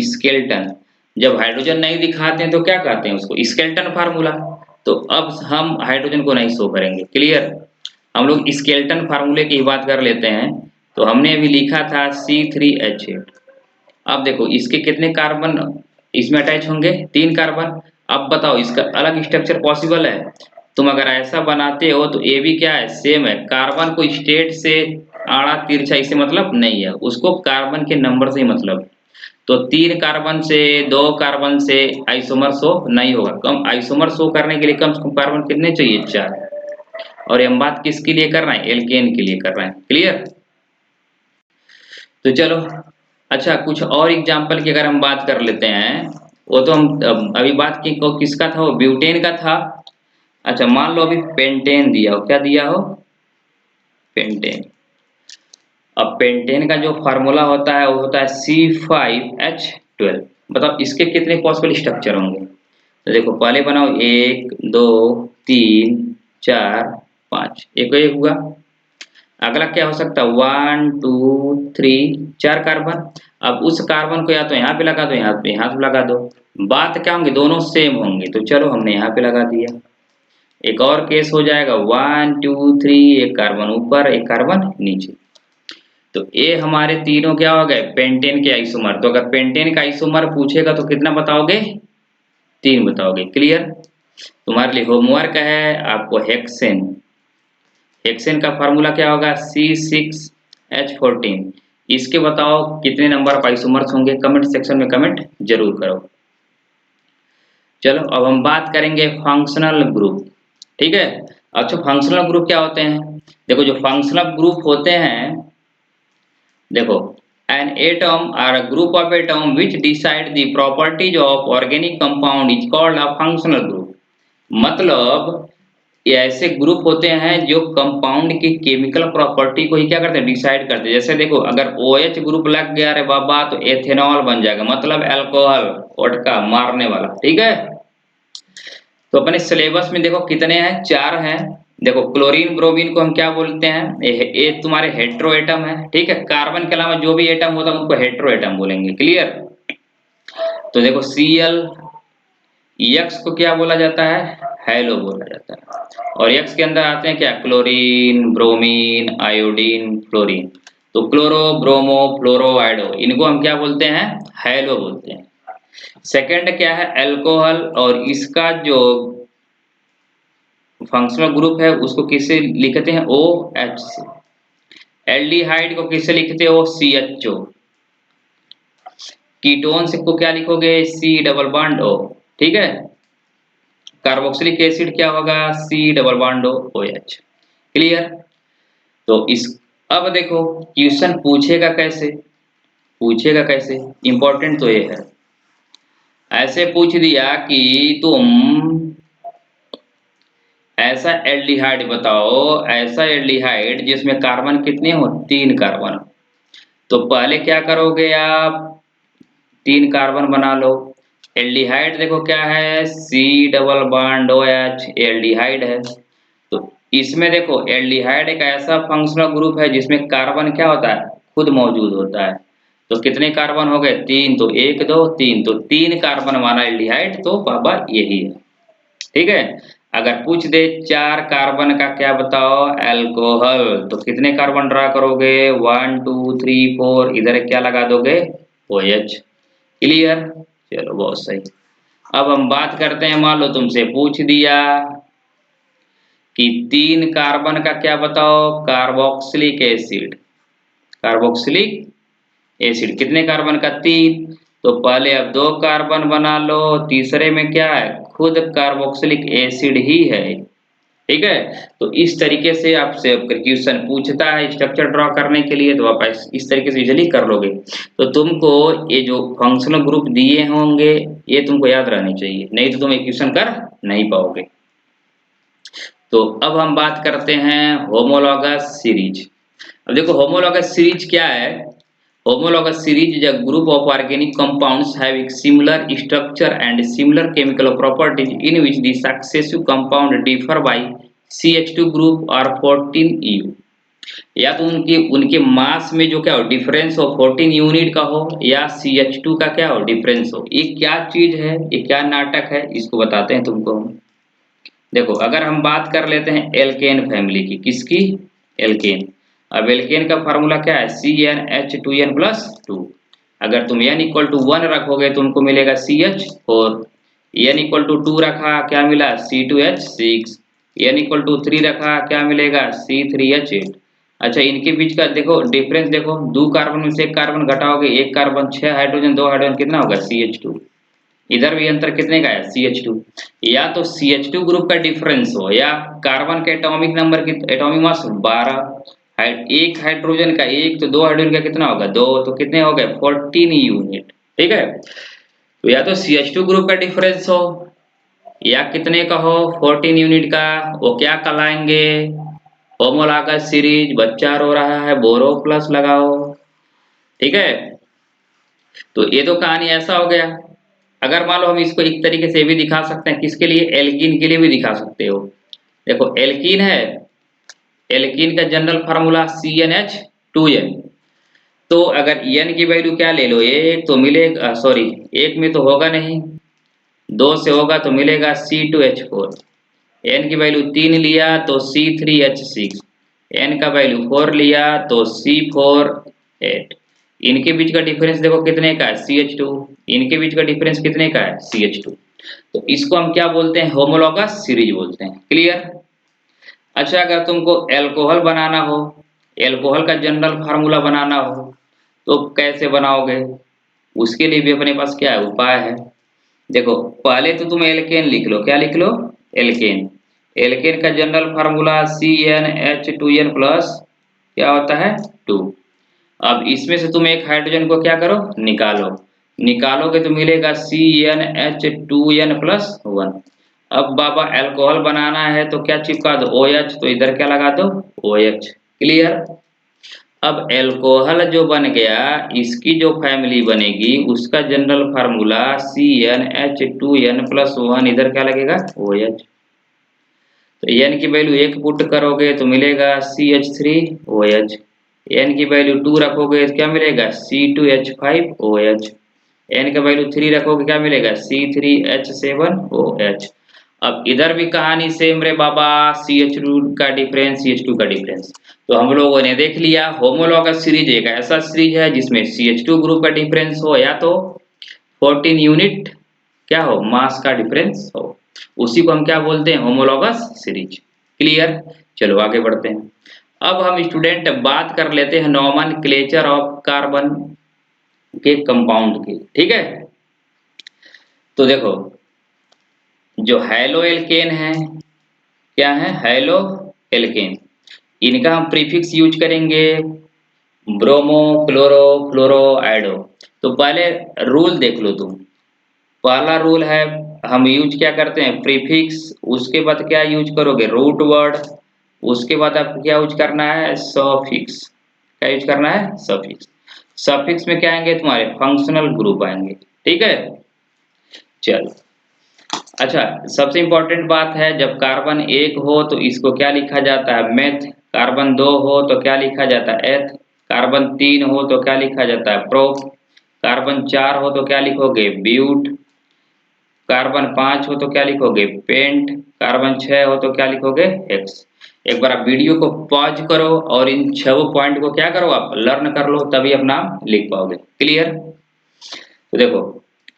स्केलेटन। जब हाइड्रोजन नहीं दिखाते हैं तो क्या कहते हैं उसको? Skeleton formula. तो अब हम हाइड्रोजन को नहीं शो करेंगे, क्लियर? हम लोग स्केलेटन फार्मूले की बात कर लेते हैं। तो हमने अभी लिखा था C3H8। अब देखो इसके कितने कार्बन इसमें अटैच होंगे? 3 कार्बन। अब बताओ इसका अलग स्ट्रक्चर पॉसिबल है? तुम अगर ऐसा बनाते हो तो ये भी क्या है? सेम है। कार्बन को स्टेट से आड़ा तिरछा इससे मतलब नहीं है, उसको कार्बन के नंबर से ही मतलब है। तो 3 कार्बन से 2 कार्बन से आइसोमर शो नहीं होगा। कम आइसोमर शो करने के लिए कम से कम कार्बन कितने चाहिए? 4। और हम बात किसके लिए कर रहे हैं? एल्केन के लिए कर रहे हैं, क्लियर? तो चलो, अच्छा कुछ और एग्जांपल की अगर हम बात कर लेते हैं, वो तो हम अभी बात की किसका था? वो ब्यूटेन का था। अच्छा मान लो अभी पेंटेन दिया हो, क्या दिया हो? पेंटेन। अब पेंटेन का जो फार्मूला होता है वो होता है C5H12। बताओ इसके कितने पॉसिबल स्ट्रक्चर होंगे? तो देखो पहले बनाओ 1 2 3 4 5, एक हुआ। अगला क्या हो सकता है? 1 2 3, 4 कार्बन। अब उस कार्बन को या तो यहाँ पे लगा दो, यहाँ पे लगा दो। बात क्या होंगे? दोनों सेम होंगे। तो चलो हमने यहाँ पे लगा दिया। एक और केस हो जाएगा 1 2 3, एक कार्बन ऊपर एक कार्बन नीचे। तो ये हमारे तीनों क्या हो गए? पेंटेन के आइसोमर। तो अगर पेंटेन का आइसोमर पूछेगा तो कितना बताओगे? 3 बताओगे, क्लियर? तुम्हारे लिए होमवर्क है आपको हेक्सेन। हेक्सेन का फार्मूला क्या होगा? C6H14। इसके बताओ कितने नंबर ऑफ आइसोमर्स होंगे? कमेंट सेक्शन में कमेंट जरूर करो। चलो अब हम बात करेंगे फंक्शनल ग्रुप, ठीक है? अच्छा फंक्शनल ग्रुप क्या होते हैं? देखो जो फंक्शनल ग्रुप होते हैं, देखो an atom or a group of atom which decide the properties of organic compound is called a functional group। मतलब ये ऐसे ग्रुप होते हैं जो कंपाउंड की केमिकल प्रॉपर्टी को ही क्या करते हैं? डिसाइड करते हैं। जैसे देखो अगर OH ग्रुप लग गया रे बाबा तो एथेनॉल बन जाएगा, मतलब अल्कोहल, वोडका मारने वाला, ठीक है? तो अपने सिलेबस में देखो कितने हैं? 4 हैं। देखो क्लोरीन ब्रोमीन को हम क्या बोलते हैं? ये तुम्हारे हेट्रो एटम है, ठीक है? कार्बन के अलावा जो भी एटम होता है उनको हेट्रो एटम बोलेंगे, क्लियर? तो देखो Cl, X को क्या बोला जाता है? हैलो बोला जाता है। और X के अंदर आते हैं क्या? Chlorine, bromine, iodine, fluorine. तो क्लोरो, ब्रोमो, फ्लोरो, आयोडो, इनको हम क्या बोलते हैं? हैलो बोलते हैं। सेकंड क्या है? अल्कोहल। और इसका जो फंक्शनल ग्रुप है उसको किससे लिखते हैं? OH से। एल्डिहाइड को किससे लिखते हो? CHO। कीटोन्स को क्या लिखोगे? C डबल बॉन्ड O, ठीक है? कार्बोक्सिलिक एसिड क्या होगा? C double bond O OH, clear? तो इस अब देखो क्वेश्चन पूछेगा कैसे? पूछेगा कैसे? इंपॉर्टेंट तो ये है। ऐसे पूछ दिया कि तुम ऐसा एल्डिहाइड बताओ, ऐसा एल्डिहाइड जिसमें कार्बन कितने हो? 3 कार्बन। तो पहले क्या करोगे आप? 3 कार्बन बना लो। एल्डिहाइड देखो क्या है? C double bond OH, aldehyde है। तो इसमें देखो एल्डिहाइड एक ऐसा फंक्शनल ग्रुप है जिसमें कार्बन क्या होता है? खुद मौजूद होता है। तो कितने कार्बन हो गए? 3। तो 1 2 3, तो 3 कार्बन वाला एल्डिहाइड तो बाबा यही है, ठीक है? अगर पूछ दे 4 कार्बन का क्या बताओ? अल्कोहल। तो कितने कार्बन ड्रा करोगे? 1 2 3 4, इधर क्या लगा दोगे? OH, clear? चलो बहुत सही। अब हम बात करते हैं, मान लो तुमसे पूछ दिया कि 3 कार्बन का क्या बताओ? Carboxylic acid. कार्बोक्सिलिक एसिड कितने कार्बन का? 3। तो पहले अब 2 कार्बन बना लो, तीसरे में क्या है? खुद कार्बोक्सिलिक एसिड ही है, ठीक है? तो इस तरीके से आपसे क्वेश्चन पूछता है स्ट्रक्चर ड्रॉ करने के लिए, तो आप इस तरीके से इजीली कर लोगे। तो तुमको ये जो फंक्शनल ग्रुप दिए होंगे ये तुमको याद रहनी चाहिए, नहीं तो तुम क्वेश्चन कर नहीं पाओगे। तो अब हम बात करते हैं होमोलॉगस सीरीज। अब देखो होमोलॉगस सीरीज क्या है? Homologous series is a group of organic compounds having similar structure and similar chemical properties in which the successive compound differ by CH2 group or 14U। या तो उनके उनके मास में जो क्या हो डिफरेंस हो 14 यूनिट का हो या CH2 का क्या हो डिफरेंस हो। ये क्या चीज है, ये क्या नाटक है, इसको बताते हैं तुमको हम। देखो अगर हम बात कर लेते हैं एल्केन फैमिली की, किसकी? एल्केन। अब एल्केन का फार्मूला क्या है? CnH2n+2। अगर तुम n इक्वल टू 1 रखोगे तो तुमको मिलेगा CH4। n इक्वल टू 2 रखा क्या मिला? C2H6। n इक्वल टू 3 रखा क्या मिलेगा? C3H8। अच्छा इनके बीच का देखो डिफरेंस, देखो दो कार्बन में से एक कार्बन घटाओगे, एक कार्बन 6 हाइड्रोजन 2 हाइड्रोजन कितना होगा? CH2। इधर भी अंतर कितने का है? CH2। या तो CH2 ग्रुप का डिफरेंस हो या कार्बन के एटॉमिक नंबर की एटॉमिक मास 12, एक हाइड्रोजन का एक तो दो हाइड्रोजन का कितना होगा? 2, तो कितने हो गए? 14 यूनिट। ठीक है, तो या तो CH2 ग्रुप का डिफरेंस हो या कितने का हो? 14 यूनिट का। वो क्या कहलाएंगे? Homologous series. बच्चा रो रहा है, बोरो प्लस लगाओ। ठीक है, तो ये तो कहानी ऐसा हो गया। अगर मान लो हम इसको एक तरीके से भी दिखा सकते हैं, किसके लिए? एल्कीन के लिए भी दिखा सकते हो। देखो एल्कीन है, एल्कीन का जनरल फार्मूला CnH2n। तो अगर n की वैल्यू क्या ले लो? एक तो मिलेगा, सॉरी एक में तो होगा नहीं, 2 से होगा तो मिलेगा C2H4। n की वैल्यू 3 लिया तो C3H6। n का वैल्यू 4 लिया तो C4H8। इनके बीच का डिफरेंस देखो कितने का है? CH2। इनके बीच का डिफरेंस कितने का है? CH2। तो इसको हम क्या बोलते हैं? होमोलॉगस सीरीज बोलते हैं। क्लियर? अच्छा अगर तुमको एल्कोहल बनाना हो, एल्कोहल का जनरल फार्मूला बनाना हो तो कैसे बनाओगे? उसके लिए भी अपने पास क्या है? उपाय है। देखो पहले तो तुम एल्केन लिख लो। क्या लिख लो? एल्केन। एल्केन का जनरल फार्मूला CnH2n प्लस क्या होता है? 2। अब इसमें से तुम एक हाइड्रोजन को क्या करो? निकालो। निकालोगे तो मिलेगा CnH2n+1। अब बाबा अल्कोहल बनाना है तो क्या चिपका दो? OH। तो इधर क्या लगा दो? OH। क्लियर? अब अल्कोहल जो बन गया, इसकी जो फैमिली बनेगी उसका जनरल फार्मूला CnH2n+1। इधर क्या लगेगा? OH। तो n की वैल्यू 1 पुट करोगे तो मिलेगा CH3OH। n की वैल्यू 2 रखोगे तो क्या मिलेगा? C2H5OH। n का वैल्यू 3 रखोगे क्या मिलेगा? C3H7OH। अब इधर भी कहानी सेम रे बाबा, CH2 का डिफरेंस, CH2 का डिफरेंस। तो हम लोगों ने देख लिया होमोलॉगस सीरीज एक ऐसा सीरीज है जिसमें CH2 ग्रुप का डिफरेंस हो या तो 14 यूनिट क्या हो? मास का डिफरेंस हो। उसी को हम क्या बोलते हैं? Homologous series. क्लियर? चलो आगे बढ़ते हैं। अब हम स्टूडेंट बात कर लेते हैं नॉमेनक्लेचर ऑफ कार्बन के कंपाउंड की। ठीक है, तो देखो जो हैलो एल्केन है, क्या है? Haloalkane. इनका हम प्रीफिक्स यूज करेंगे ब्रोमो, क्लोरो, फ्लोरो, आइडो। तो पहले रूल देख लो तुम। पहला रूल है हम यूज क्या करते हैं? प्रीफिक्स। उसके बाद क्या यूज करोगे? Root word. उसके बाद आपको क्या यूज करना है? सफिक्स। क्या यूज करना है? सफिक्स। सफिक्स में क्या आएंगे? तुम्हारे फंक्शनल ग्रुप आएंगे। ठीक है, चलो। अच्छा सबसे इंपॉर्टेंट बात है, जब कार्बन 1 हो तो इसको क्या लिखा जाता है? मेथ। कार्बन 2 हो तो क्या लिखा जाता है? एथ। कार्बन 3 हो तो क्या लिखा जाता है? प्रोप। कार्बन 4 हो तो क्या लिखोगे? ब्यूट। कार्बन 5 हो तो क्या लिखोगे? पेंट। कार्बन 6 हो तो क्या लिखोगे? हेक्स। एक बार आप वीडियो को पॉज करो और इन 6 पॉइंट को क्या करो? आप लर्न कर लो, तभी अपना लिख पाओगे। क्लियर? तो देखो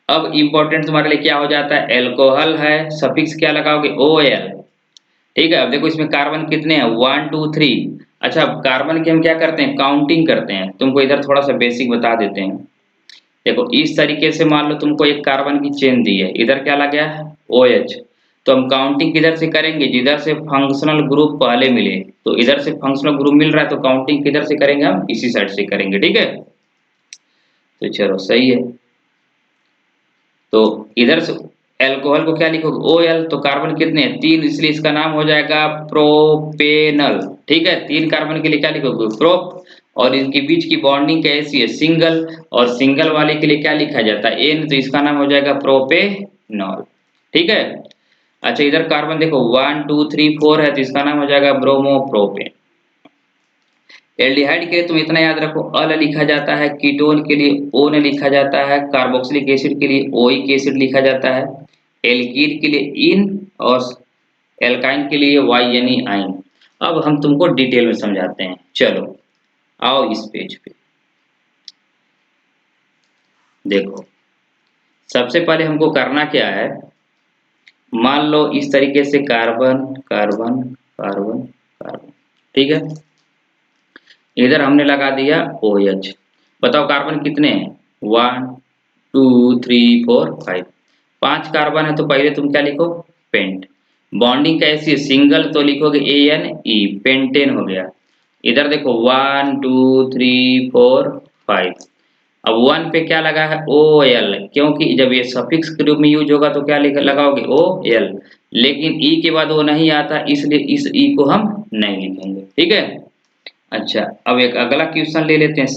अब इंपॉर्टेंट तुम्हारे लिए क्या हो जाता है? एल्कोहल है, सफिक्स क्या लगाओगे? OL। ठीक है, अब देखो इसमें कार्बन कितने हैं? 1 2 3। अच्छा कार्बन की हम क्या करते हैं? काउंटिंग करते हैं। तुमको इधर थोड़ा सा बेसिक बता देते हैं। देखो इस तरीके से मान लो तुमको एक कार्बन की चेन दी है, इधर क्या लग गया? OH। तो हम काउंटिंग किधर से करेंगे? जिधर से फंक्शनल ग्रुप पहले मिले। तो इधर से फंक्शनल ग्रुप मिल रहा है तो काउंटिंग किधर से करेंगे? हम इसी साइड से करेंगे। ठीक है, तो चलो सही है। तो इधर से एल्कोहल को क्या लिखोगे OL, तो कार्बन कितने हैं 3, इसलिए इसका नाम हो जाएगा प्रोपेनल। ठीक है, 3 कार्बन के लिए क्या लिखोगे प्रोप, और इनके बीच की बॉन्डिंग कैसी है सिंगल, और सिंगल वाले के लिए क्या लिखा जाता है N, तो इसका नाम हो जाएगा प्रोपेनॉल। ठीक है। अच्छा इधर कार्बन देखो 1 2 3 4 है, तो इसका नाम हो जाएगा ब्रोमोप्रोपेन। एल्डिहाइड के लिए तुम इतना याद रखो अल लिखा जाता है, कीटोन के लिए ओन लिखा जाता है, कार्बोक्सिलिक एसिड के लिए ओइक एसिड लिखा जाता है, एल्कीन के लिए इन, और एल्काइन के लिए वाई यानी आइन। अब हम तुमको डिटेल में समझाते हैं, चलो आओ इस पेज पे। देखो सबसे पहले हमको करना क्या है, मान लो इस तरीके से कार्बन कार्बन कार्बन कार्बन, ठीक है, इधर हमने लगा दिया OH। बताओ कार्बन कितने हैं 1 2 3 4 5, 5 कार्बन है, तो पहले तुम क्या लिखो पेंट। बॉन्डिंग कैसी है सिंगल, तो लिखोगे ANE, पेंटेन हो गया। इधर देखो 1 2 3 4 5, अब 1 पे क्या लगा है OL, क्योंकि जब ये सफिक्स के रूप में यूज होगा तो क्या लगाओगे OL, लेकिन E के बाद वो नहीं आता, इसलिए इस E को हम नहीं लिखेंगे। ठीक है। अच्छा अब एक अगला क्वेश्चन ले लेते हैं,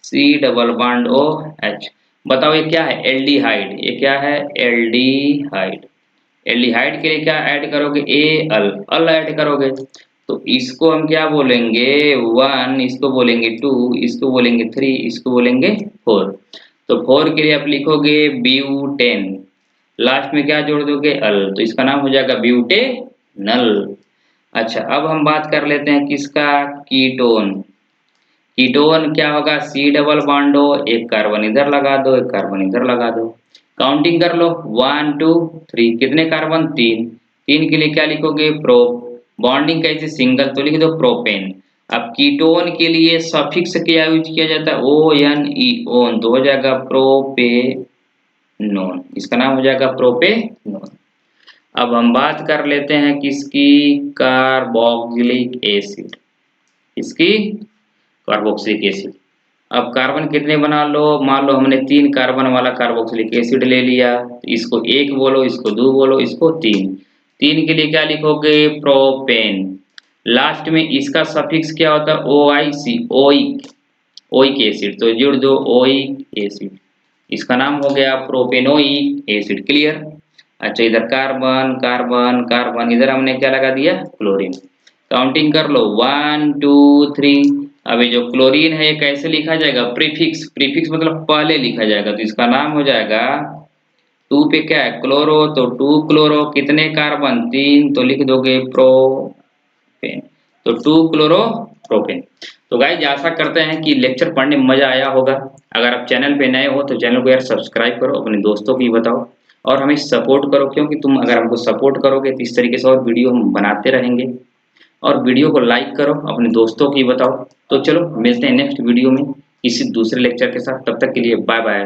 C डबल बॉन्ड OH। बताओ ये क्या है एल्डिहाइड, ये क्या है एल्डिहाइड। एल्डिहाइड के लिए क्या ऐड करोगे Al, अल ऐड करोगे, तो इसको हम क्या बोलेंगे 1, इसको बोलेंगे 2, इसको बोलेंगे 3, इसको बोलेंगे 4। तो 4 के लिए आप लिखोगे ब्यूटेन, लास्ट में क्या जोड़ दोगे अल, तो इसका नाम हो जाएगा ब्यूटेनल। अच्छा अब हम बात कर लेते हैं किसका कीटोन। कीटोन क्या होगा C डबल बॉन्ड O, एक कार्बन इधर लगा दो, एक कार्बन इधर लगा दो, काउंटिंग कर लो 1 2 3, कितने कार्बन 3, 3 के लिए क्या लिखोगे प्रोप, बॉन्डिंग कैसे सिंगल, तो लिख दो प्रोपेन। अब कीटोन के लिए सफिक्स क्या यूज किया जाता है ONE, ओन, तो हो जाएगा प्रोपेनोन, इसका नाम हो जाएगा प्रोपेनोन। अब हम बात कर लेते हैं किसकी कार्बोक्सिलिक एसिड, इसकी कार्बोक्सिलिक एसिड। अब कार्बन कितने बना लो, मान लो हमने 3 कार्बन वाला कार्बोक्सिलिक एसिड ले लिया, इसको 1 बोलो, इसको 2 बोलो, इसको 3, 3 के लिए क्या लिखोगे प्रोपेन, लास्ट में इसका सफिक्स क्या होता है OIC, ओइक, ओइक एसिड, तो जुड़ दो ओइक एसिड, इसका नाम हो गया प्रोपेनोइक एसिड। क्लियर। अच्छा इधर कार्बन कार्बन कार्बन, इधर हमने क्या लगा दिया क्लोरीन, काउंटिंग कर लो 1 2 3। अब ये जो क्लोरीन है ये कैसे लिखा जाएगा प्रीफिक्स, प्रीफिक्स मतलब पहले लिखा जाएगा, तो इसका नाम हो जाएगा 2 पे क्या है क्लोरो, तो 2 क्लोरो, कितने कार्बन 3, तो लिख दोगे प्रोपेन, तो 2 क्लोरो प्रोपेन। तो गाइस आशा करते हैं कि लेक्चर पढ़ने में मजा आया होगा। अगर आप चैनल पे नए हो तो चैनल को यार सब्सक्राइब करो, अपने दोस्तों को भी बताओ, और हमें सपोर्ट करो, क्योंकि तुम अगर हमको सपोर्ट करोगे तो इस तरीके से और वीडियो हम बनाते रहेंगे। और वीडियो को लाइक करो, अपने दोस्तों को भी बताओ। तो चलो मिलते हैं नेक्स्ट वीडियो में किसी दूसरे लेक्चर के साथ, तब तक के लिए बाय बाय।